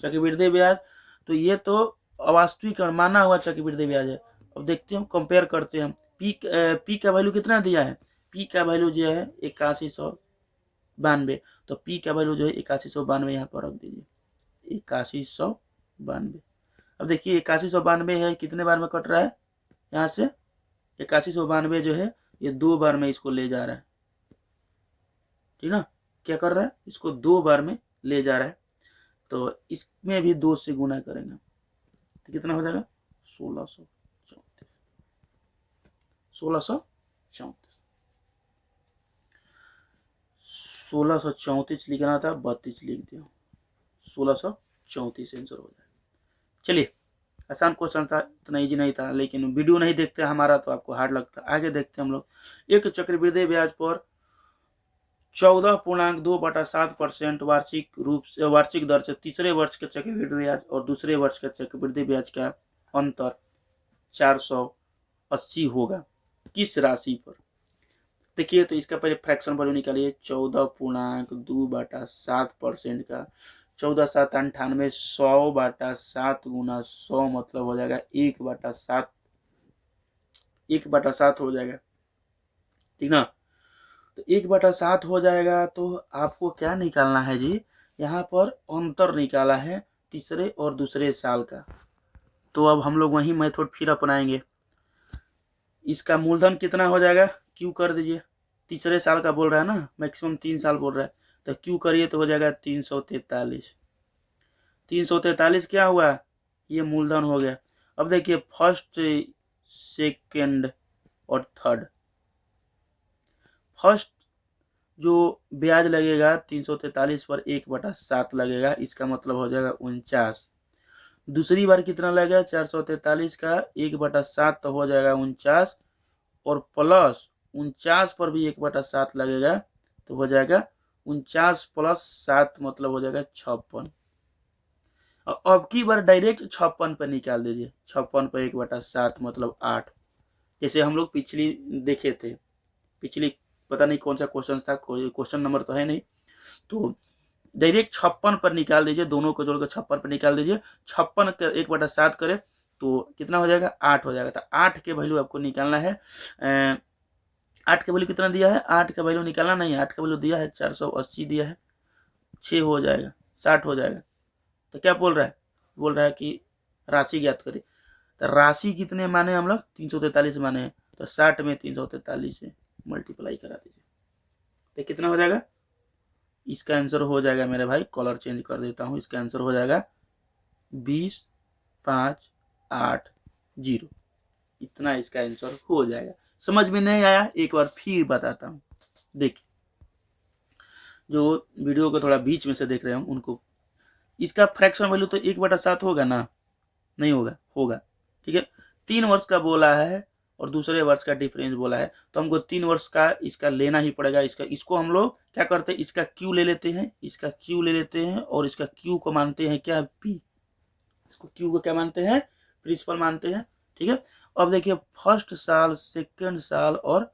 चक्रवृद्धि ब्याज तो ये तो अवास्तविक माना हुआ चक्रवृद्धि ब्याज है। अब देखते हैं, कंपेयर करते हैं हम। पी का वैल्यू कितना दिया है? पी का वैल्यू जो है 8192, तो पी का वैल्यू जो है 8192 यहाँ पर रख दीजिए, 8192। अब देखिए 8192 है, कितने बार में कट रहा है? यहाँ से 8192 जो है ये 2 बार में इसको ले जा रहा है, ठीक ना। क्या कर रहा है? इसको 2 बार में ले जा रहा है, तो इसमें भी 2 से गुना करेंगे तो कितना हो जाएगा? 1634। 1634 लिखना था, 32 लिख दिया, 1634 आंसर हो जाएगा। चलिए आसान क्वेश्चन था, इतना इजी नहीं था, लेकिन वीडियो नहीं देखते हमारा तो आपको हार्ड लगता। आगे देखते हम लोग। एक चक्रवृद्धि ब्याज पर 14.2/7% वार्षिक दर से तीसरे वर्ष के चक्रवृद्धि ब्याज और दूसरे वर्ष के चक्रवृद्धि ब्याज का अंतर 480 होगा किस राशि पर? देखिए तो इसका पहले फ्रैक्शन वैल्यू निकालिए। 14.2/7% का 14×7 = 98, 100/7 गुना 100 मतलब हो जाएगा 1/7, 1/7 हो जाएगा, ठीक ना। तो 1/7 हो जाएगा तो आपको क्या निकालना है जी? यहाँ पर अंतर निकाला है तीसरे और दूसरे साल का। तो अब हम लोग वही मेथड फिर अपनाएंगे। इसका मूलधन कितना हो जाएगा? क्यू कर दीजिए। तीसरे साल का बोल रहा है ना, मैक्सिमम 3 साल बोल रहा है, तो क्यू करिए तो हो जाएगा 343। 343 क्या हुआ? ये मूलधन हो गया। अब देखिए फर्स्ट, सेकेंड और थर्ड। फर्स्ट जो ब्याज लगेगा 343 पर 1/7 लगेगा, इसका मतलब हो जाएगा 49। दूसरी बार कितना लगेगा 443 का 1/7 तो हो जाएगा 49, और प्लस 49 पर भी 1/7 लगेगा तो हो जाएगा 49 + 7 मतलब हो जाएगा 56। और अब की बार डायरेक्ट 56 पर निकाल दीजिए, 56 पर 1/7 मतलब 8। जैसे हम लोग पिछली देखे थे, पिछली पता नहीं कौन सा क्वेश्चन था, कोई क्वेश्चन नंबर तो है नहीं, तो डायरेक्ट 56 पर निकाल दीजिए, दोनों को जोड़कर 56 पर निकाल दीजिए। 56 का 1/7 करे तो कितना हो जाएगा 8 हो जाएगा। तो 8 के वैल्यू आपको निकालना है। 8 का वैल्यू कितना दिया है, 8 का वैल्यू निकालना नहीं है, 8 का वैल्यू दिया है 480 दिया है, 6 हो जाएगा 60 हो जाएगा। तो क्या बोल रहा है, बोल रहा है कि राशि ज्ञात करें। तो राशि कितने माने हम लोग 343 माने हैं, तो 60 में 343 से मल्टीप्लाई करा दीजिए तो कितना हो जाएगा। इसका आंसर हो जाएगा मेरे भाई, कलर चेंज कर देता हूं, इसका आंसर हो जाएगा 20580। इतना इसका आंसर हो जाएगा। समझ में नहीं आया एक बार फिर बताता हूं। देखिए जो वीडियो को थोड़ा बीच में से देख रहे हो उनको, इसका फ्रैक्शन वैल्यू तो 1/7 होगा ना, नहीं होगा, होगा, ठीक है। 3 वर्ष का बोला है और दूसरे वर्ष का डिफरेंस बोला है, तो हमको 3 वर्ष का इसका लेना ही पड़ेगा। इसको हम लोग क्या करते हैं, इसका क्यू ले लेते हैं, इसका क्यू ले लेते हैं, और इसका क्यू को मानते हैं क्या, पी। इसको क्यू को क्या मानते हैं, प्रिंसिपल मानते हैं, ठीक है। अब देखिए फर्स्ट साल, सेकेंड साल और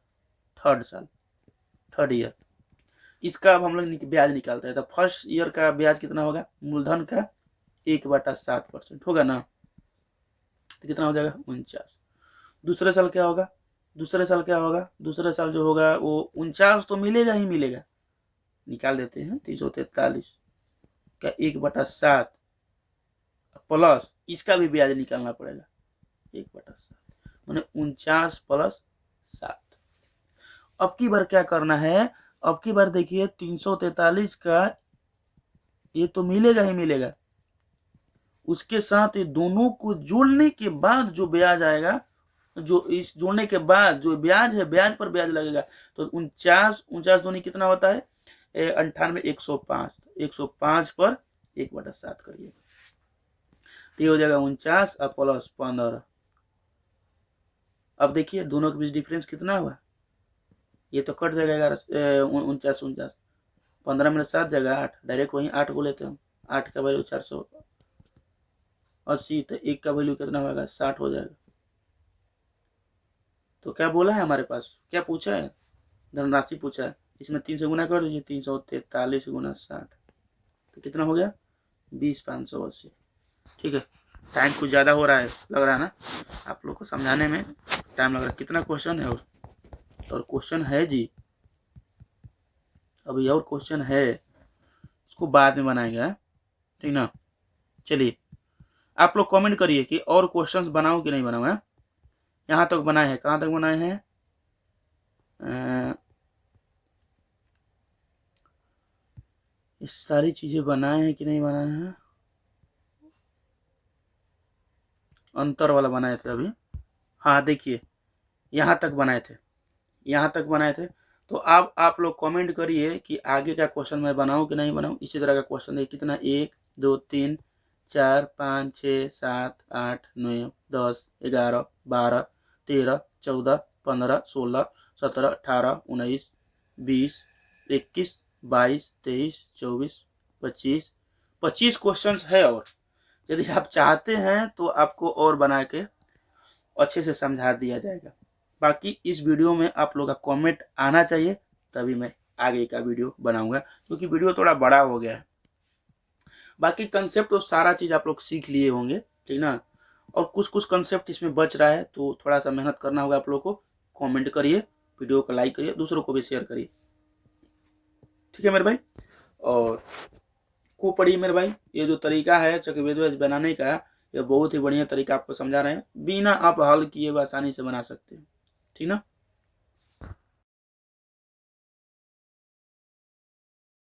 थर्ड साल, थर्ड ईयर, इसका अब हम लोग ब्याज निकालते हैं। तो फर्स्ट ईयर का ब्याज कितना होगा, मूलधन का 1/7% होगा ना, तो कितना हो जाएगा 49। दूसरे साल क्या होगा, दूसरे साल क्या होगा, दूसरे साल जो होगा वो 49 तो मिलेगा ही मिलेगा, निकाल देते हैं। 343 का 1/7 प्लस इसका भी ब्याज निकालना पड़ेगा 1/7, मैंने 49 + 7। अब की बार क्या करना है, अब की बार देखिए 343 का ये तो मिलेगा ही मिलेगा, उसके साथ ये दोनों को जोड़ने के बाद जो ब्याज आएगा, जो इस जोड़ने के बाद जो ब्याज है, ब्याज पर ब्याज लगेगा, तो 49 दूनी कितना होता है 98, 105, 105 पर 1/7 करिए तो ये हो जाएगा 49 और प्लस 15। अब देखिए दोनों के बीच डिफरेंस कितना हुआ, ये तो कट जाएगा 49, 15 में 7 जगह 8, डायरेक्ट वहीं 8 को लेते हैं हम। 8 का वैल्यू 480, तो 1 का वैल्यू कितना होगा 60 हो जाएगा। तो क्या बोला है हमारे पास, क्या पूछा है, धनराशि पूछा है, इसमें 3 से गुना कर दीजिए, 343 × 60 तो कितना हो गया 20,580। ठीक है, टाइम कुछ ज़्यादा हो रहा है लग रहा है ना, आप लोग को समझाने में टाइम लग रहा है। कितना क्वेश्चन है और क्वेश्चन है जी, अभी और क्वेश्चन है, उसको बाद में बनाएगा, ठीक ना। चलिए आप लोग कमेंट करिए कि और क्वेश्चंस बनाओ कि नहीं बनाओ है। यहाँ तक बनाए हैं, कहाँ तक बनाए हैं, इस सारी चीजें बनाए हैं कि नहीं बनाए हैं, अंतर वाला बनाए थे अभी, हाँ देखिए यहाँ तक बनाए थे, यहाँ तक बनाए थे। तो अब आप लोग कमेंट करिए कि आगे का क्वेश्चन मैं बनाऊं कि नहीं बनाऊं। इसी तरह का क्वेश्चन है कितना, 1 2 3 4 5 6 7 8 9 10 11 12 13 14 15 16 17 18 19 20 21 22 23 24 25 क्वेश्चन है। और यदि आप चाहते हैं तो आपको और बना के अच्छे से समझा दिया जाएगा। बाकी इस वीडियो में आप लोग का कमेंट आना चाहिए, तभी मैं आगे का वीडियो बनाऊंगा, क्योंकि वीडियो थोड़ा बड़ा हो गया है। बाकी कंसेप्ट तो सारा चीज़ आप लोग सीख लिए होंगे, ठीक ना। और कुछ कुछ कंसेप्ट इसमें बच रहा है, तो थोड़ा सा मेहनत करना होगा आप लोग को। कमेंट करिए, वीडियो को लाइक करिए, दूसरों को भी शेयर करिए, ठीक है मेरे भाई। और को पढ़िए मेरे भाई, ये जो तरीका है चक्रवृद्धि ब्याज बनाने का, ये बहुत ही बढ़िया तरीका आपको समझा रहे हैं, बिना आप हल किए हुए आसानी से बना सकते हैं, ठीक ना।